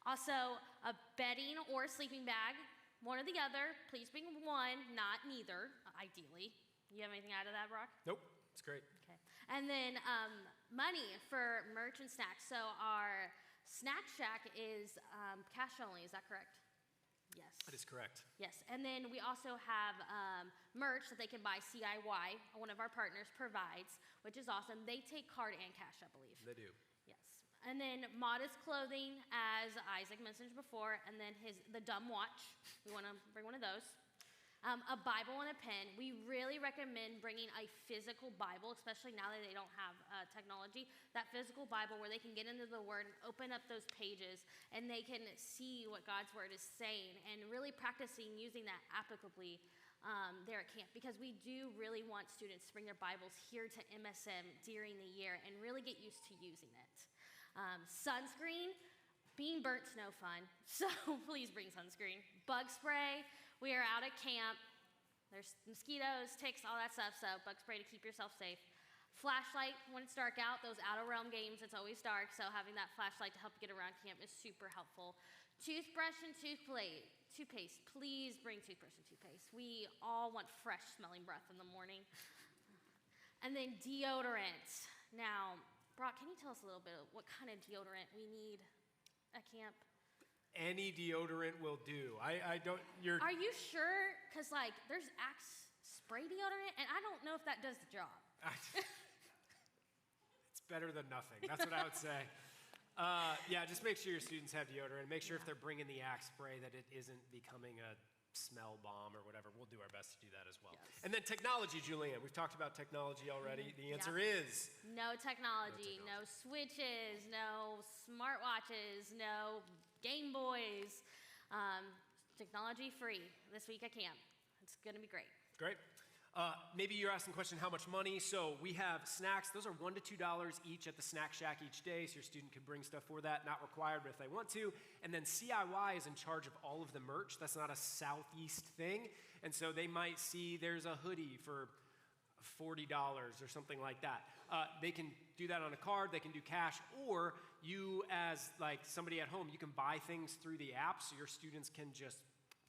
Also, a bedding or sleeping bag. One or the other. Please bring one, not neither, ideally. You have anything to add to that, Brock? Nope, it's great. Okay. And then money for merch and snacks. So our snack shack is cash only, is that correct? Yes. That is correct. Yes, and then we also have merch that they can buy. CIY, one of our partners, provides, which is awesome. They take card and cash, I believe. They do. Yes. And then modest clothing, as Isaac mentioned before, and then the dumb watch. We want to bring one of those. A Bible and a pen. We really recommend bringing a physical Bible, especially now that they don't have technology. That physical Bible where they can get into the Word and open up those pages, and they can see what God's Word is saying, and really practicing using that applicably there at camp, because we do really want students to bring their Bibles here to MSM during the year and really get used to using it. Sunscreen, being burnt's no fun, so please bring sunscreen. Bug spray, we are out at camp. There's mosquitoes, ticks, all that stuff, so bug spray to keep yourself safe. Flashlight when it's dark out, those Outer Realm games, it's always dark, so having that flashlight to help you get around camp is super helpful. Toothbrush and toothpaste, please bring toothbrush and toothpaste. We all want fresh smelling breath in the morning. And then deodorant. Now, Brock, can you tell us a little bit of what kind of deodorant we need at camp? Any deodorant will do. I don't, you're... Are you sure? Because, like, there's Axe spray deodorant, and I don't know if that does the job. It's better than nothing. That's what I would say. Yeah, just make sure your students have deodorant. Make sure if they're bringing the Axe spray that it isn't becoming a smell bomb or whatever. We'll do our best to do that as well. Yes. And then technology, Julianne. We've talked about technology already. The answer is... No technology, no switches, no smartwatches, no Game Boys. Technology free this week at camp. It's going to be great. Great. Maybe you're asking the question, how much money? So we have snacks. Those are $1 to $2 each at the snack shack each day, so your student can bring stuff for that. Not required, but if they want to. And then CIY is in charge of all of the merch. That's not a Southeast thing. And so they might see there's a hoodie for $40 or something like that. They can do that on a card. They can do cash. Or you, as like somebody at home, you can buy things through the app, so your students can just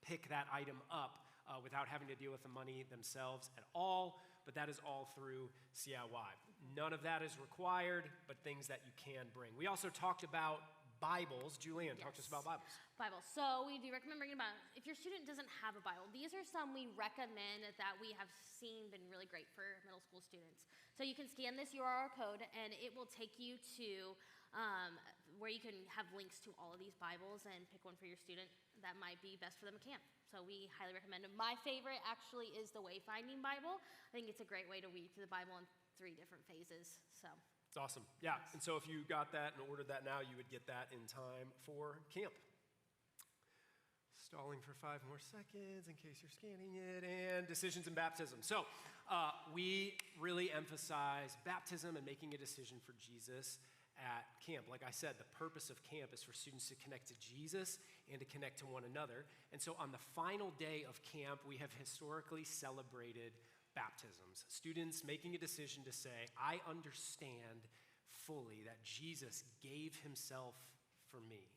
pick that item up without having to deal with the money themselves at all, but that is all through CIY. None of that is required, but things that you can bring. We also talked about Bibles. Julianne, talk to us about Bibles. Bibles. So we do recommend bringing a Bible. If your student doesn't have a Bible, these are some we recommend that we have seen been really great for middle school students. So you can scan this URL code, and it will take you to where you can have links to all of these Bibles and pick one for your student that might be best for them at camp. So we highly recommend it. My favorite actually is the Wayfinding Bible. I think it's a great way to read through the Bible in 3 different phases. So it's awesome. Yeah. And so if you got that and ordered that now, you would get that in time for camp. Stalling for 5 more seconds in case you're scanning it, and decisions and baptism. So we really emphasize baptism and making a decision for Jesus at camp. Like I said, the purpose of camp is for students to connect to Jesus and to connect to one another. And so on the final day of camp, we have historically celebrated baptisms. Students making a decision to say, I understand fully that Jesus gave himself for me,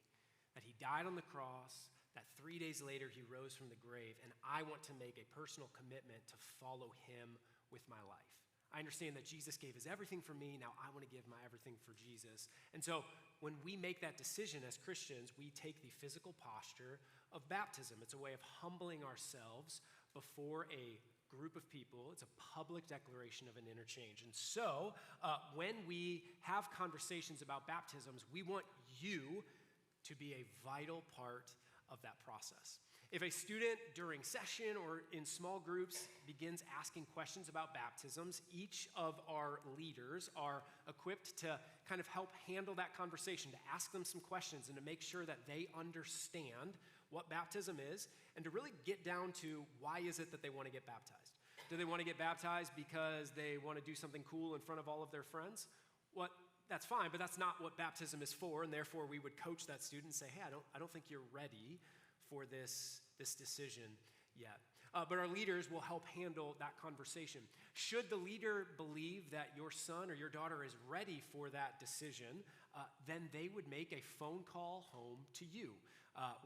that he died on the cross, that 3 days later he rose from the grave, and I want to make a personal commitment to follow him with my life. I understand that Jesus gave his everything for me, now I want to give my everything for Jesus. And so when we make that decision as Christians, we take the physical posture of baptism. It's a way of humbling ourselves before a group of people. It's a public declaration of an interchange. And so when we have conversations about baptisms, we want you to be a vital part of that process. If a student during session or in small groups begins asking questions about baptisms, each of our leaders are equipped to kind of help handle that conversation, to ask them some questions and to make sure that they understand what baptism is and to really get down to why is it that they want to get baptized. Do they want to get baptized because they want to do something cool in front of all of their friends? That's fine, but that's not what baptism is for, and therefore we would coach that student and say, hey, I don't think you're ready for this decision yet. But our leaders will help handle that conversation. Should the leader believe that your son or your daughter is ready for that decision, then they would make a phone call home to you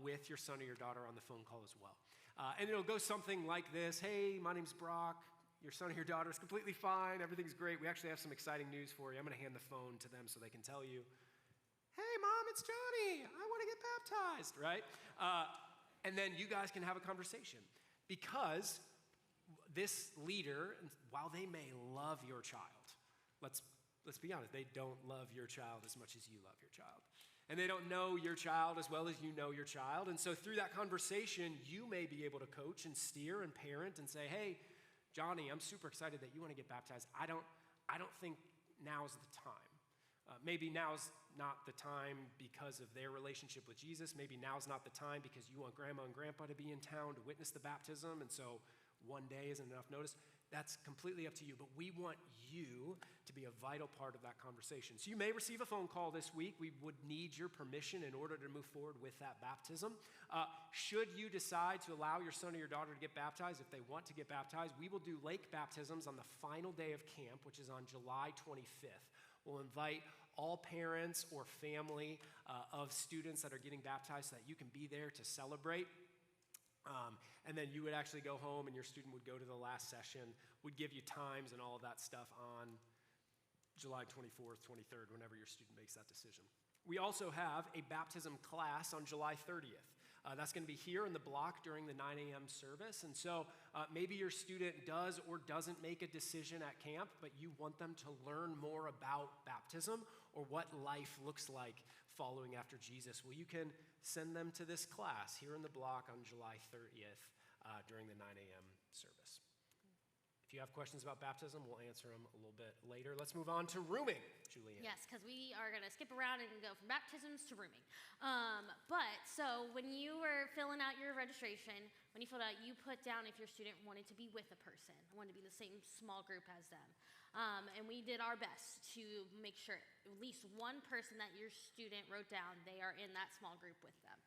with your son or your daughter on the phone call as well. And it'll go something like this. Hey, my name's Brock. Your son or your daughter is completely fine. Everything's great. We actually have some exciting news for you. I'm going to hand the phone to them so they can tell you, hey, Mom, it's Johnny. I want to get baptized, right? And then you guys can have a conversation. Because this leader, while they may love your child, let's be honest, they don't love your child as much as you love your child. And they don't know your child as well as you know your child. And so through that conversation, you may be able to coach and steer and parent and say, hey, Johnny, I'm super excited that you want to get baptized. I don't think now's the time. Maybe now's not the time because of their relationship with Jesus. Maybe now's not the time because you want grandma and grandpa to be in town to witness the baptism, and so one day isn't enough notice. That's completely up to you, but we want you to be a vital part of that conversation. So you may receive a phone call this week. We would need your permission in order to move forward with that baptism. Should you decide to allow your son or your daughter to get baptized, if they want to get baptized, we will do lake baptisms on the final day of camp, which is on July 25th. We'll invite all parents or family of students that are getting baptized so that you can be there to celebrate. And then you would actually go home and your student would go to the last session, would give you times and all of that stuff on July 24th, 23rd, whenever your student makes that decision. We also have a baptism class on July 30th. That's going to be here in the block during the 9 a.m. service. And so maybe your student does or doesn't make a decision at camp, but you want them to learn more about baptism or what life looks like following after Jesus. Well, you can send them to this class here in the block on July 30th during the 9 a.m. service. If you have questions about baptism, we'll answer them a little bit later. Let's move on to rooming, Julianne. Yes, because we are going to skip around and go from baptisms to rooming. So when you were filling out your registration, when you filled out, you put down if your student wanted to be with a person, wanted to be in the same small group as them. And we did our best to make sure at least one person that your student wrote down, they are in that small group with them.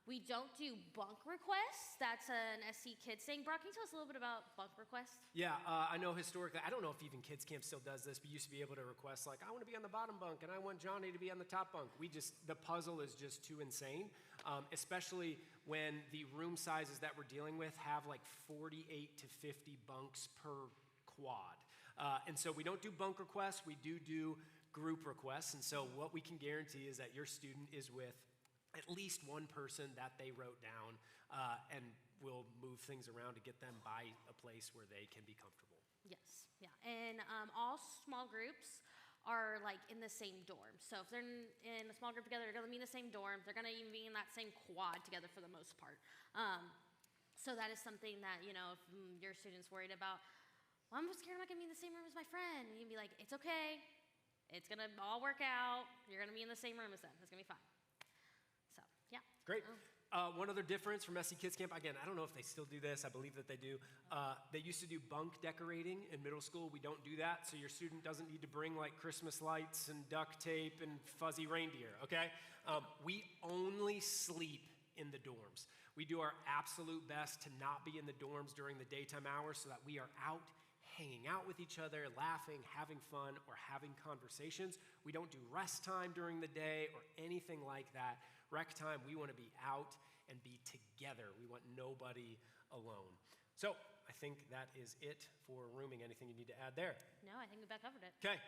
We don't do bunk requests. That's an SC Kids thing. Brock, can you tell us a little bit about bunk requests? Yeah, I know historically, I don't know if even Kids Camp still does this, but you used to be able to request like, I want to be on the bottom bunk and I want Johnny to be on the top bunk. The puzzle is just too insane, especially when the room sizes that we're dealing with have like 48 to 50 bunks per quad. And so we don't do bunk requests, we do group requests. And so what we can guarantee is that your student is with at least one person that they wrote down, and we'll move things around to get them by a place where they can be comfortable. Yes, yeah. And all small groups are like in the same dorm. So if they're in a small group together, they're going to be in the same dorm. They're going to even be in that same quad together for the most part. So that is something that, if your student's worried about, well, I'm scared I'm not going to be in the same room as my friend. And you can be like, it's okay. It's going to all work out. You're going to be in the same room as them. It's going to be fine. So, yeah. Great. One other difference from SC Kids Camp, again, I don't know if they still do this. I believe that they do. They used to do bunk decorating in middle school. We don't do that, so your student doesn't need to bring like Christmas lights and duct tape and fuzzy reindeer, okay? We only sleep in the dorms. We do our absolute best to not be in the dorms during the daytime hours so that we are out hanging out with each other, laughing, having fun, or having conversations. We don't do rest time during the day or anything like that. Rec time, we want to be out and be together. We want nobody alone. So I think that is it for rooming. Anything you need to add there? No, I think we about covered it. Okay.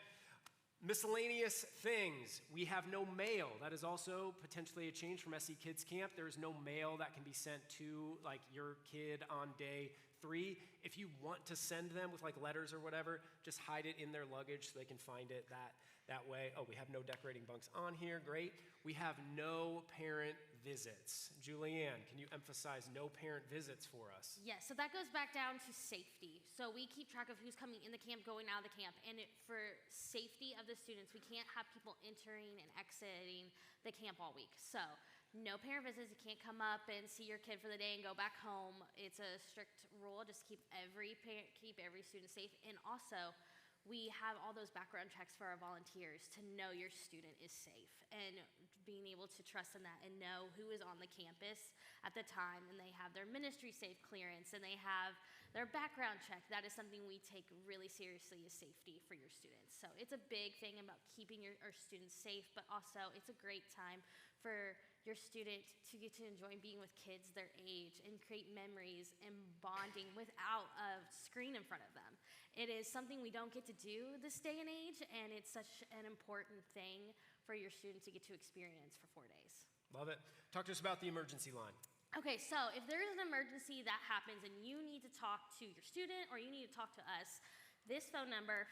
Miscellaneous things. We have no mail. That is also potentially a change from SC Kids Camp. There is no mail that can be sent to like your kid on day 3. If you want to send them with like letters or whatever, just hide it in their luggage so they can find it that way. Oh, we have no decorating bunks on here. Great. We have no parent visits. Julianne, can you emphasize no parent visits for us? Yes, so that goes back down to safety. So we keep track of who's coming in the camp, going out of the camp, and for safety of the students, we can't have people entering and exiting the camp all week. So no parent visits. You can't come up and see your kid for the day and go back home. It's a strict rule. Just keep every parent, keep every student safe. And also, we have all those background checks for our volunteers to know your student is safe and being able to trust in that and know who is on the campus at the time, and they have their ministry safe clearance and they have their background check. That is something we take really seriously, is safety for your students. So it's a big thing about keeping our students safe, but also it's a great time for your student to get to enjoy being with kids their age and create memories and bonding without a screen in front of them. It is something we don't get to do this day and age, and it's such an important thing for your students to get to experience for 4 days. Love it. Talk to us about the emergency line. Okay, so if there is an emergency that happens and you need to talk to your student or you need to talk to us, this phone number,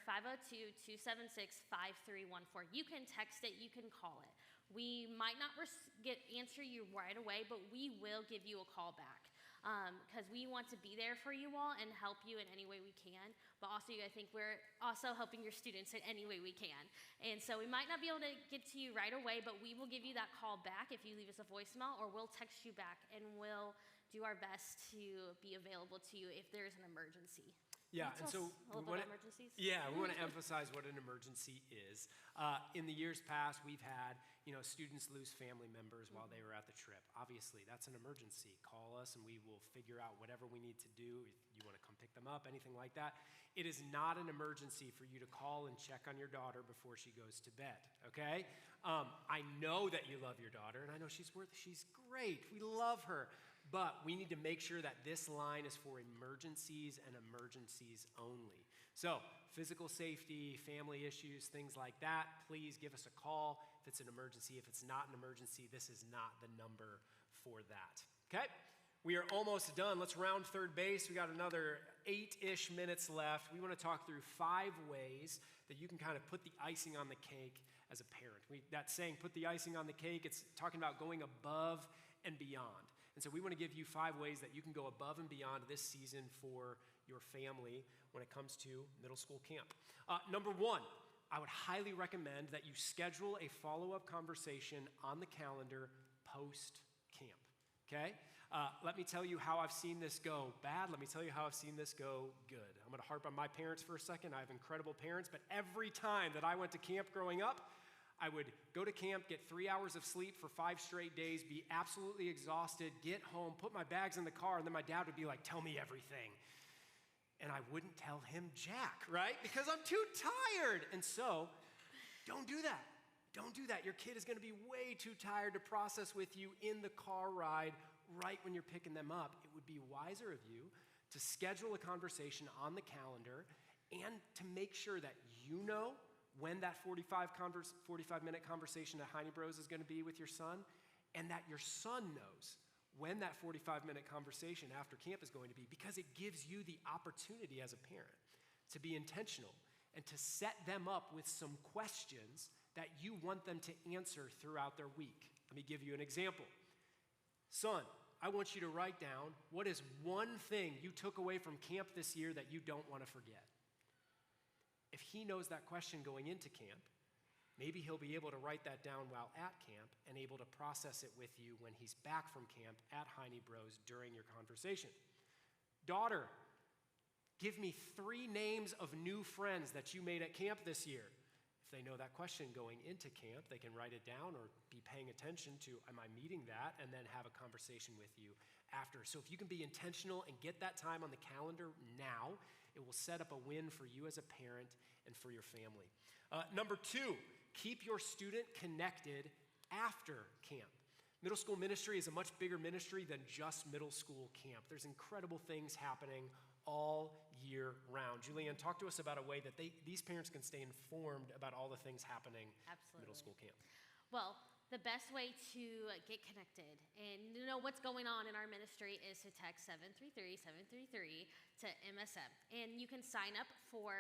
502-276-5314, you can text it, you can call it. We might not answer you right away, but we will give you a call back because we want to be there for you all and help you in any way we can. But also, I think we're also helping your students in any way we can. And so we might not be able to get to you right away, but we will give you that call back if you leave us a voicemail, or we'll text you back, and we'll do our best to be available to you if there's an emergency. Yeah, and so we want to emphasize what an emergency is. In the years past, we've had students lose family members while they were at the trip. Obviously, that's an emergency. Call us, and we will figure out whatever we need to do. If you want to come pick them up, anything like that. It is not an emergency for you to call and check on your daughter before she goes to bed. Okay? I know that you love your daughter, and I know she's great. We love her. But we need to make sure that this line is for emergencies and emergencies only. So, physical safety, family issues, things like that, please give us a call if it's an emergency. If it's not an emergency, this is not the number for that. Okay? We are almost done. Let's round third base. We got another 8-ish minutes left. We want to talk through 5 ways that you can kind of put the icing on the cake as a parent. That saying, put the icing on the cake, it's talking about going above and beyond. And so we want to give you 5 ways that you can go above and beyond this season for your family when it comes to middle school camp. Number 1, I would highly recommend that you schedule a follow-up conversation on the calendar post-camp, okay? Let me tell you how I've seen this go bad. Let me tell you how I've seen this go good. I'm going to harp on my parents for a second. I have incredible parents, but every time that I went to camp growing up, I would go to camp, get 3 hours of sleep for 5 straight days, be absolutely exhausted, get home, put my bags in the car, and then my dad would be like, tell me everything. And I wouldn't tell him jack, right? Because I'm too tired. And so, don't do that. Don't do that. Your kid is going to be way too tired to process with you in the car ride right when you're picking them up. It would be wiser of you to schedule a conversation on the calendar and to make sure that you know when that 45-minute conversation at Heine Bros is going to be with your son, and that your son knows when that 45-minute conversation after camp is going to be, because it gives you the opportunity as a parent to be intentional and to set them up with some questions that you want them to answer throughout their week. Let me give you an example. Son, I want you to write down what is one thing you took away from camp this year that you don't want to forget. If he knows that question going into camp, Maybe he'll be able to write that down while at camp and able to process it with you when he's back from camp at Heine Bros during your conversation. Daughter, give me 3 names of new friends that you made at camp this year. If they know that question going into camp, they can write it down or be paying attention to, am I meeting that? And then have a conversation with you after. So if you can be intentional and get that time on the calendar now, it will set up a win for you as a parent and for your family. Number 2, keep your student connected after camp. Middle school ministry is a much bigger ministry than just middle school camp. There's incredible things happening all year round. Julianne, talk to us about a way that these parents can stay informed about all the things happening at middle school camp. Well, the best way to get connected and know what's going on in our ministry is to text 733-733 to MSM. And you can sign up for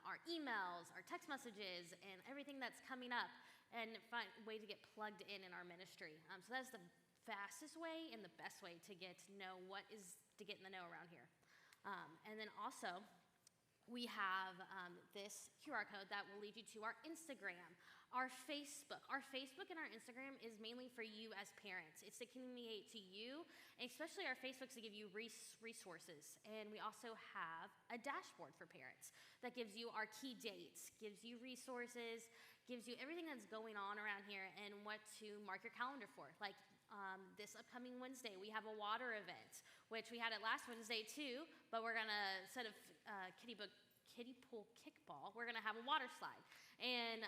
our emails, our text messages, and everything that's coming up, and find a way to get plugged in our ministry. So that's the fastest way and the best way to get to know what is to get in the know around here. And then also, we have this QR code that will lead you to our Instagram, our Facebook. Our Facebook and our Instagram is mainly for you as parents. It's to communicate to you, and especially our Facebook's to give you resources. And we also have a dashboard for parents that gives you our key dates, gives you resources, gives you everything that's going on around here and what to mark your calendar for. Like this upcoming Wednesday, we have a water event, which we had it last Wednesday too, but we're gonna, instead of kiddie pool kickball, we're gonna have a water slide. And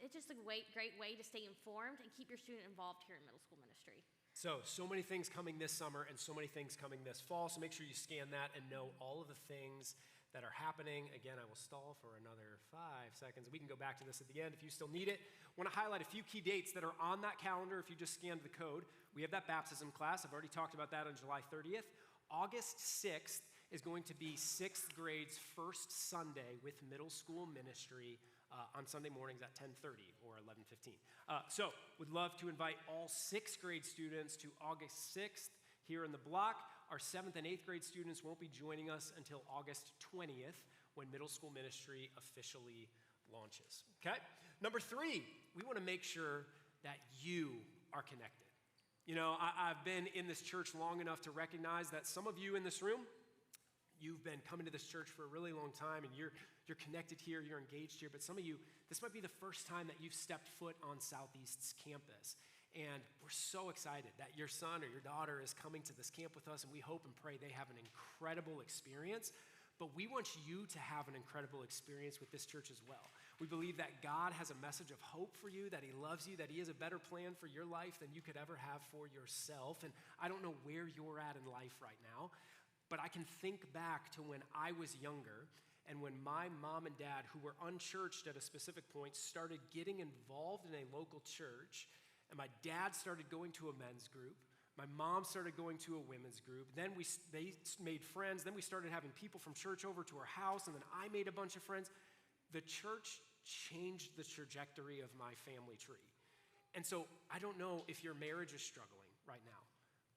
it's just a great way to stay informed and keep your student involved here in middle school ministry. So many things coming this summer and so many things coming this fall, so make sure you scan that and know all of the things that are happening. Again, I will stall for another 5 seconds. We can go back to this at the end if you still need it. I want to highlight a few key dates that are on that calendar if you just scanned the code. We have that baptism class. I've already talked about that on July 30th. August 6th is going to be 6th grade's first Sunday with middle school ministry on Sunday mornings at 10:30 or 11:15. So would love to invite all 6th grade students to August 6th here in the block. Our 7th and 8th grade students won't be joining us until August 20th when middle school ministry officially launches. Okay? Number 3, we want to make sure that you are connected. You know, I've been in this church long enough to recognize that some of you in this room, you've been coming to this church for a really long time and you're connected here, you're engaged here, but some of you, this might be the first time that you've stepped foot on Southeast's campus. And we're so excited that your son or your daughter is coming to this camp with us, and we hope and pray they have an incredible experience. But we want you to have an incredible experience with this church as well. We believe that God has a message of hope for you, that he loves you, that he has a better plan for your life than you could ever have for yourself. And I don't know where you're at in life right now, but I can think back to when I was younger and when my mom and dad, who were unchurched at a specific point, started getting involved in a local church. And my dad started going to a men's group. My mom started going to a women's group. Then they made friends. Then we started having people from church over to our house. And then I made a bunch of friends. The church changed the trajectory of my family tree. And so I don't know if your marriage is struggling right now,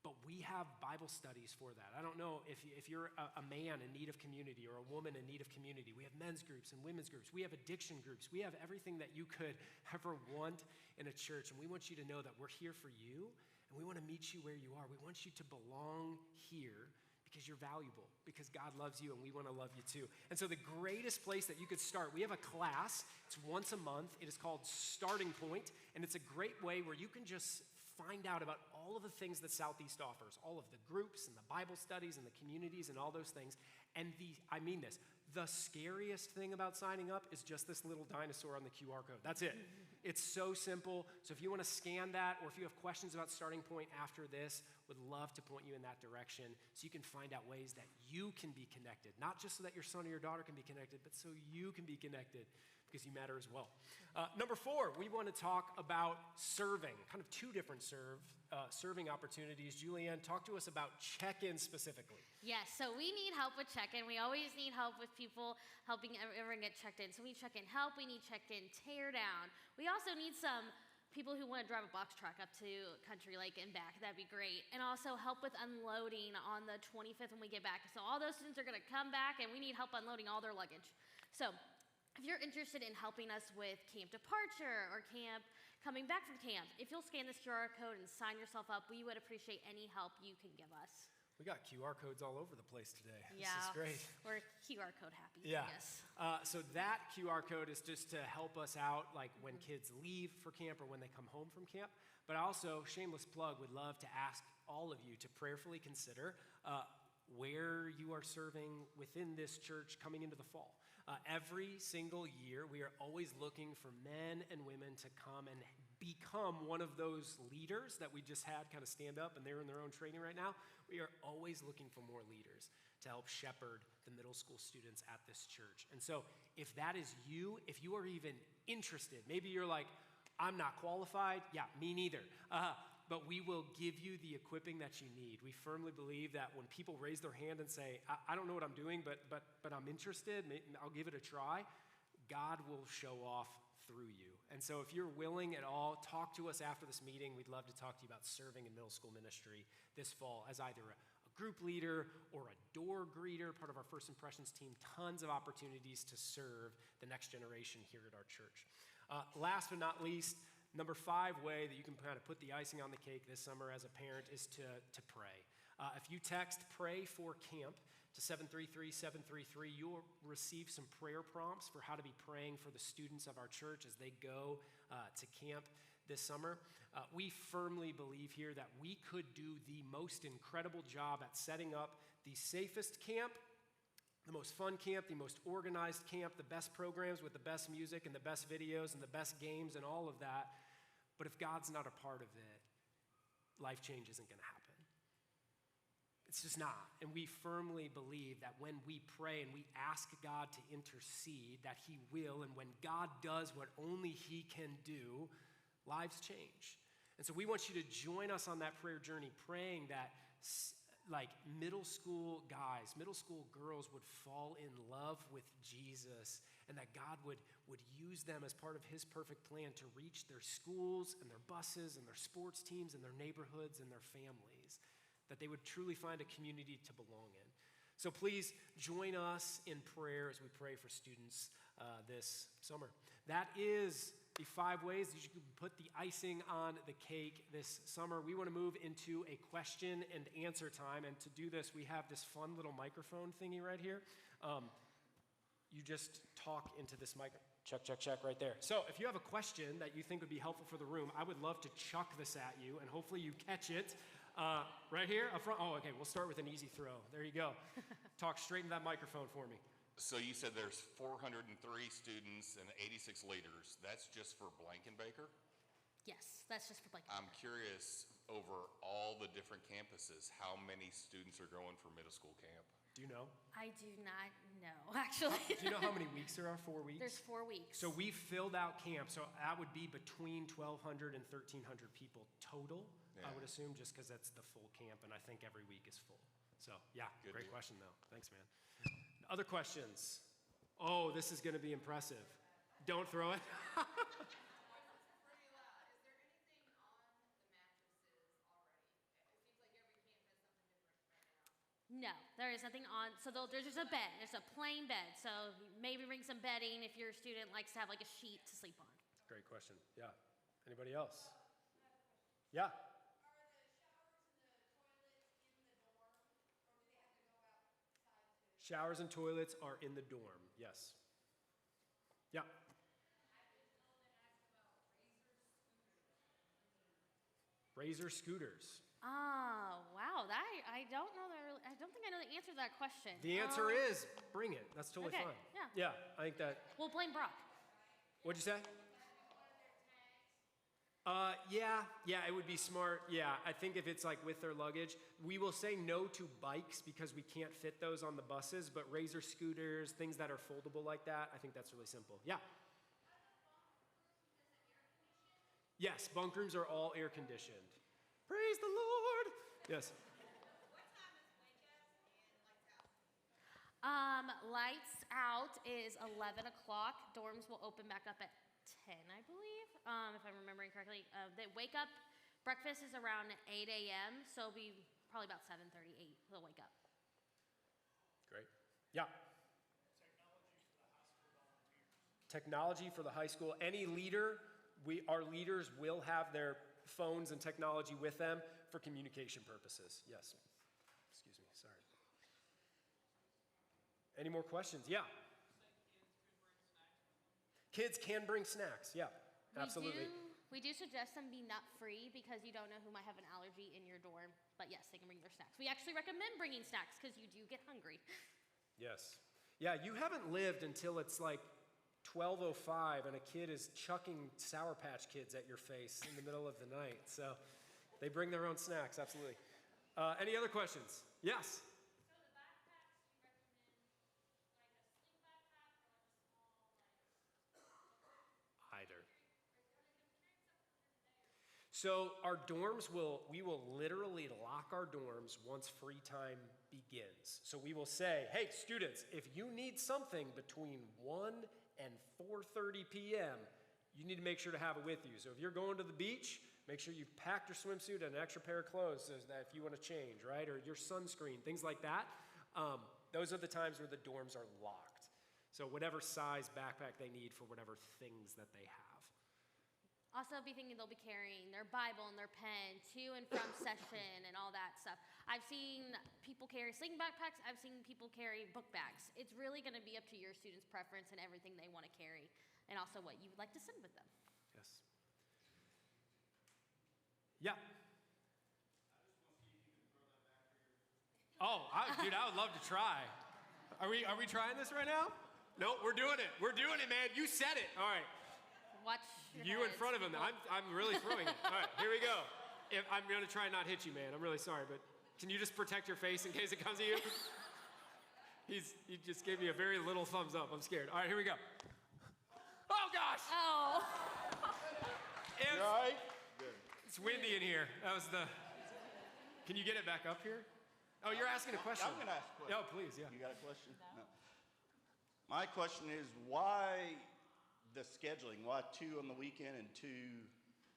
but we have Bible studies for that. I don't know if you're a man in need of community or a woman in need of community. We have men's groups and women's groups. We have addiction groups. We have everything that you could ever want in a church. And we want you to know that we're here for you, and we want to meet you where you are. We want you to belong here because you're valuable, because God loves you, and we want to love you too. And so the greatest place that you could start, we have a class. It's once a month. It is called Starting Point, and it's a great way where you can just find out about all of the things that Southeast offers, all of the groups and the Bible studies and the communities and all those things. And I mean this, the scariest thing about signing up is just this little dinosaur on the QR code. That's it. It's so simple. So if you want to scan that, or if you have questions about Starting Point after this, would love to point you in that direction so you can find out ways that you can be connected. Not just so that your son or your daughter can be connected, but so you can be connected because you matter as well. Number 4, we want to talk about serving, kind of 2 different serving opportunities. Julianne, talk to us about check-in specifically. Yes, so we need help with check-in. We always need help with people helping everyone get checked in. So we need check-in help, we need check-in tear down. We also need some people who want to drive a box truck up to Country Lake and back. That'd be great. And also help with unloading on the 25th when we get back. So all those students are going to come back, and we need help unloading all their luggage. So if if you're interested in helping us with camp departure or camp coming back from camp, if you'll scan this QR code and sign yourself up, we would appreciate any help you can give us. We got QR codes all over the place today. Yeah, this is great. We're QR code happy, Yeah. I guess. So that QR code is just to help us out, like when kids leave for camp or when they come home from camp. But also, shameless plug, would love to ask all of you to prayerfully consider where you are serving within this church coming into the fall. Every single year, we are always looking for men and women to come and become one of those leaders that we just had kind of stand up, and they're in their own training right now. We are always looking for more leaders to help shepherd the middle school students at this church. And so if that is you, if you are even interested, maybe you're like, I'm not qualified. Yeah, me neither. But we will give you the equipping that you need. We firmly believe that when people raise their hand and say, I don't know what I'm doing, but I'm interested, I'll give it a try, God will show off through you. And so if you're willing at all, talk to us after this meeting. We'd love to talk to you about serving in middle school ministry this fall as either a group leader or a door greeter, part of our First Impressions team. Tons of opportunities to serve the next generation here at our church. Last but not least, number 5 way that you can kind of put the icing on the cake this summer as a parent is to pray. If you text "Pray for Camp" to 733-733, you'll receive some prayer prompts for how to be praying for the students of our church as they go to camp this summer. We firmly believe here that we could do the most incredible job at setting up the safest camp, the most fun camp, the most organized camp, the best programs with the best music and the best videos and the best games and all of that. But if God's not a part of it, life change isn't going to happen. It's just not. And we firmly believe that when we pray and we ask God to intercede, that he will. And when God does what only he can do, lives change. And so we want you to join us on that prayer journey, praying that like middle school guys, middle school girls would fall in love with Jesus, and that God would use them as part of his perfect plan to reach their schools and their buses and their sports teams and their neighborhoods and their families, that they would truly find a community to belong in. So please join us in prayer as we pray for students this summer. That is the 5 ways that you can put the icing on the cake this summer. We want to move into a question and answer time. And to do this, we have this fun little microphone thingy right here. You just talk into this mic. Check right there. So if you have a question that you think would be helpful for the room, I would love to chuck this at you, and hopefully you catch it right here up front. Oh, okay, we'll start with an easy throw. There you go. Talk straight into that microphone for me. So you said there's 403 students and 86 leaders. That's just for Blankenbaker? Yes, that's just for Blankenbaker. I'm curious, over all the different campuses, how many students are going for middle school camp? Do you know? I do not know, actually. Do you know how many weeks there are? 4 weeks? There's 4 weeks. So we filled out camp. So that would be between 1,200 and 1,300 people total, I would assume, just because that's the full camp, and I think every week is full. So yeah, Good great deal. question though. Thanks, man. Other questions? Oh, this is going to be impressive. Don't throw it. No, there is nothing on. So there's just a bed. There's a plain bed. So maybe bring some bedding if your student likes to have like a sheet to sleep on. Great question. Yeah. Anybody else? Yeah. Showers and toilets are in the dorm, yes. Yeah. Razor scooters. Oh, wow. That I don't know. I don't think I know the answer to that question. The answer is bring it. That's totally Okay, fine. yeah. Yeah, I think that. We'll blame Brock. What'd you say? Yeah, it would be smart. Yeah, I think if it's like with their luggage, we will say no to bikes because we can't fit those on the buses, but razor scooters, things that are foldable like that, I think that's really simple. Yeah. Yes, bunk rooms are all air conditioned. Praise the Lord. Yes. Lights out is 11 o'clock. Dorms will open back up at 10, I believe, if I'm remembering correctly. They wake up, breakfast is around 8 a.m., so it'll be probably about 7:30, 8, they'll wake up. Great. Yeah. Technology for the high school. Any leader, our leaders will have their phones and technology with them for communication purposes. Yes. Excuse me, sorry. Any more questions? Yeah. Kids can bring snacks, yeah, absolutely. We do suggest them be nut-free because you don't know who might have an allergy in your dorm. But yes, they can bring their snacks. We actually recommend bringing snacks because you do get hungry. Yes. Yeah, you haven't lived until it's like 12:05 and a kid is chucking Sour Patch Kids at your face in the middle of the night. So they bring their own snacks, absolutely. Any other questions? Yes? So the backpacks, do you recommend like a sling backpack or like a small, Either. So our dorms we will literally lock our dorms once free time begins. So we will say, hey, students, if you need something between 1 and 4:30 p.m., you need to make sure to have it with you. So if you're going to the beach, make sure you've packed your swimsuit and an extra pair of clothes so that if you want to change, right? Or your sunscreen, things like that. Those are the times where the dorms are locked. So whatever size backpack they need for whatever things that they have. Also, be thinking they'll be carrying their Bible and their pen to and from session and all that stuff. I've seen people carry sling backpacks. I've seen people carry book bags. It's really going to be up to your students' preference and everything they want to carry, and also what you would like to send with them. Yes. Yeah. Oh, dude, I would love to try. Are we trying this right now? No, we're doing it. We're doing it, man. You said it. All right. Watch you in front of him. I'm really throwing it. All right, here we go. I'm going to try and not hit you, man. I'm really sorry, but can you just protect your face in case it comes at you? He just gave me a very little thumbs up. I'm scared. All right, here we go. Oh, gosh. Oh. You all right? Good. It's windy in here. Can you get it back up here? Oh, you're asking a question. I'm going to ask a question. Oh, please, yeah. You got a question? No. My question is, why the scheduling? Why 2 on the weekend and 2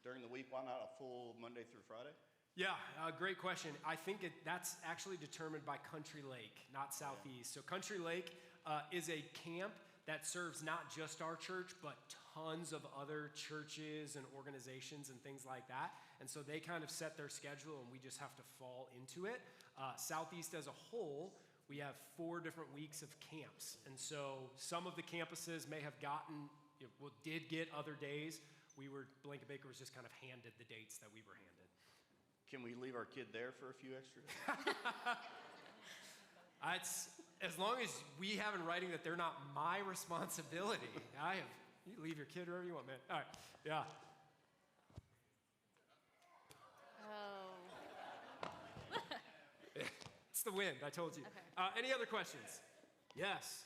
during the week? Why not a full Monday through Friday? Yeah, great question. I think that's actually determined by Country Lake, not Southeast. So Country Lake is a camp that serves not just our church, but tons of other churches and organizations and things like that. And so they kind of set their schedule and we just have to fall into it. Southeast as a whole, we have 4 different weeks of camps. And so some of the campuses may have did get other days. Blanket Baker was just kind of handed the dates that we were handed. Can we leave our kid there for a few extra days? As long as we have in writing that they're not my responsibility. You leave your kid wherever you want, man. All right, yeah. Oh. It's the wind, I told you. Okay. Any other questions? Yes.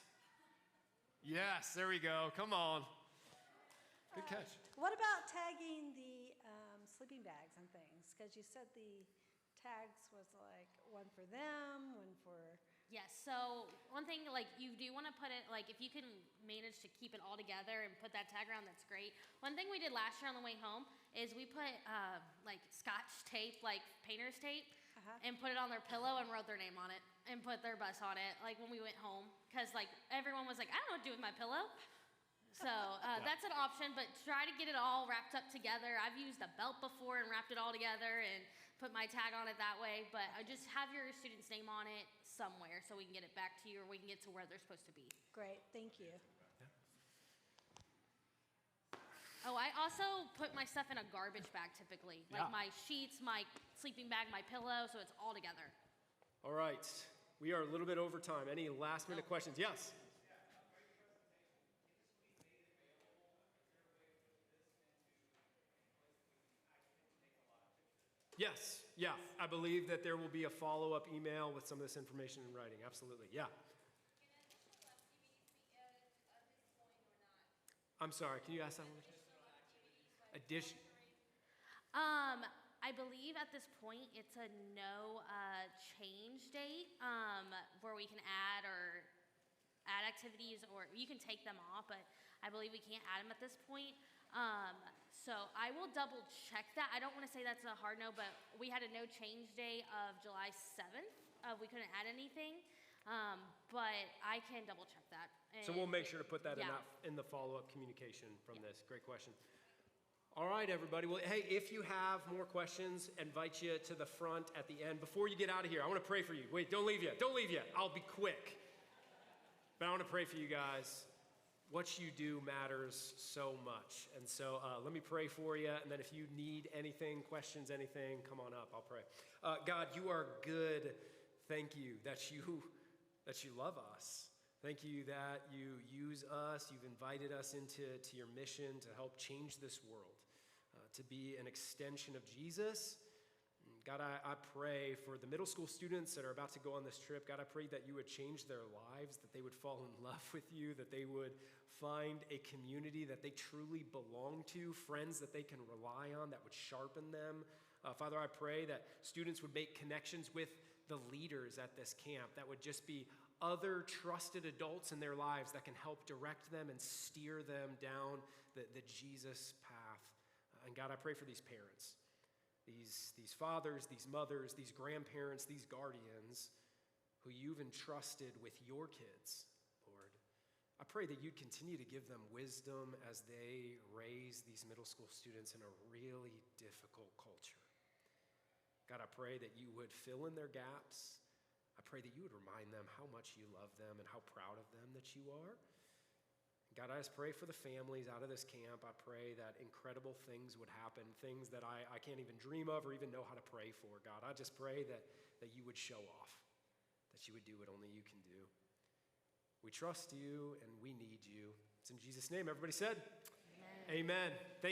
Yes, there we go. Come on. Good catch. What about tagging the sleeping bags and things? Because you said the tags was like one for them, one for... Yes, so one thing, like, you do want to put it, like, if you can manage to keep it all together and put that tag around, that's great. One thing we did last year on the way home is we put, like, Scotch tape, like painter's tape, and put it on their pillow and wrote their name on it and put their bus on it, like, when we went home. Because, like, everyone was like, I don't know what to do with my pillow. So that's an option, but try to get it all wrapped up together. I've used a belt before and wrapped it all together and put my tag on it that way, but just have your student's name on it somewhere so we can get it back to you or we can get to where they're supposed to be. Great, thank you. Oh, I also put my stuff in a garbage bag typically, like my sheets, my sleeping bag, my pillow, so it's all together. All right, we are a little bit over time. Any last minute questions? Yes? Yes, yeah. I believe that there will be a follow-up email with some of this information in writing. Absolutely, yeah. I'm sorry, can you ask that one? Addition. I believe at this point it's a no change date where we can add activities or you can take them off, but I believe we can't add them at this point. So I will double check that. I don't want to say that's a hard no, but we had a no change day of July 7th. We couldn't add anything, but I can double check that. So we'll make sure to put that Yeah. in the follow-up communication from this. Great question. All right, everybody. Well, hey, if you have more questions, invite you to the front at the end. Before you get out of here, I want to pray for you. Wait, don't leave yet. Don't leave yet. I'll be quick. But I want to pray for you guys. What you do matters so much. And so let me pray for you. And then if you need anything, questions, anything, come on up. I'll pray. God, you are good. Thank you that you love us. Thank you that you use us. You've invited us into your mission to help change this world, to be an extension of Jesus. God, I pray for the middle school students that are about to go on this trip. God, I pray that you would change their lives, that they would fall in love with you, that they would find a community that they truly belong to, friends that they can rely on, that would sharpen them. Father, I pray that students would make connections with the leaders at this camp, that would just be other trusted adults in their lives that can help direct them and steer them down the Jesus path. And God, I pray for these parents, these fathers, these mothers, these grandparents, these guardians who you've entrusted with your kids, Lord. I pray that you'd continue to give them wisdom as they raise these middle school students in a really difficult culture. God, I pray that you would fill in their gaps. I pray that you would remind them how much you love them and how proud of them that you are. God, I just pray for the families out of this camp. I pray that incredible things would happen, things that I can't even dream of or even know how to pray for. God, I just pray that you would show off, that you would do what only you can do. We trust you and we need you. It's in Jesus' name, everybody said, amen. Amen.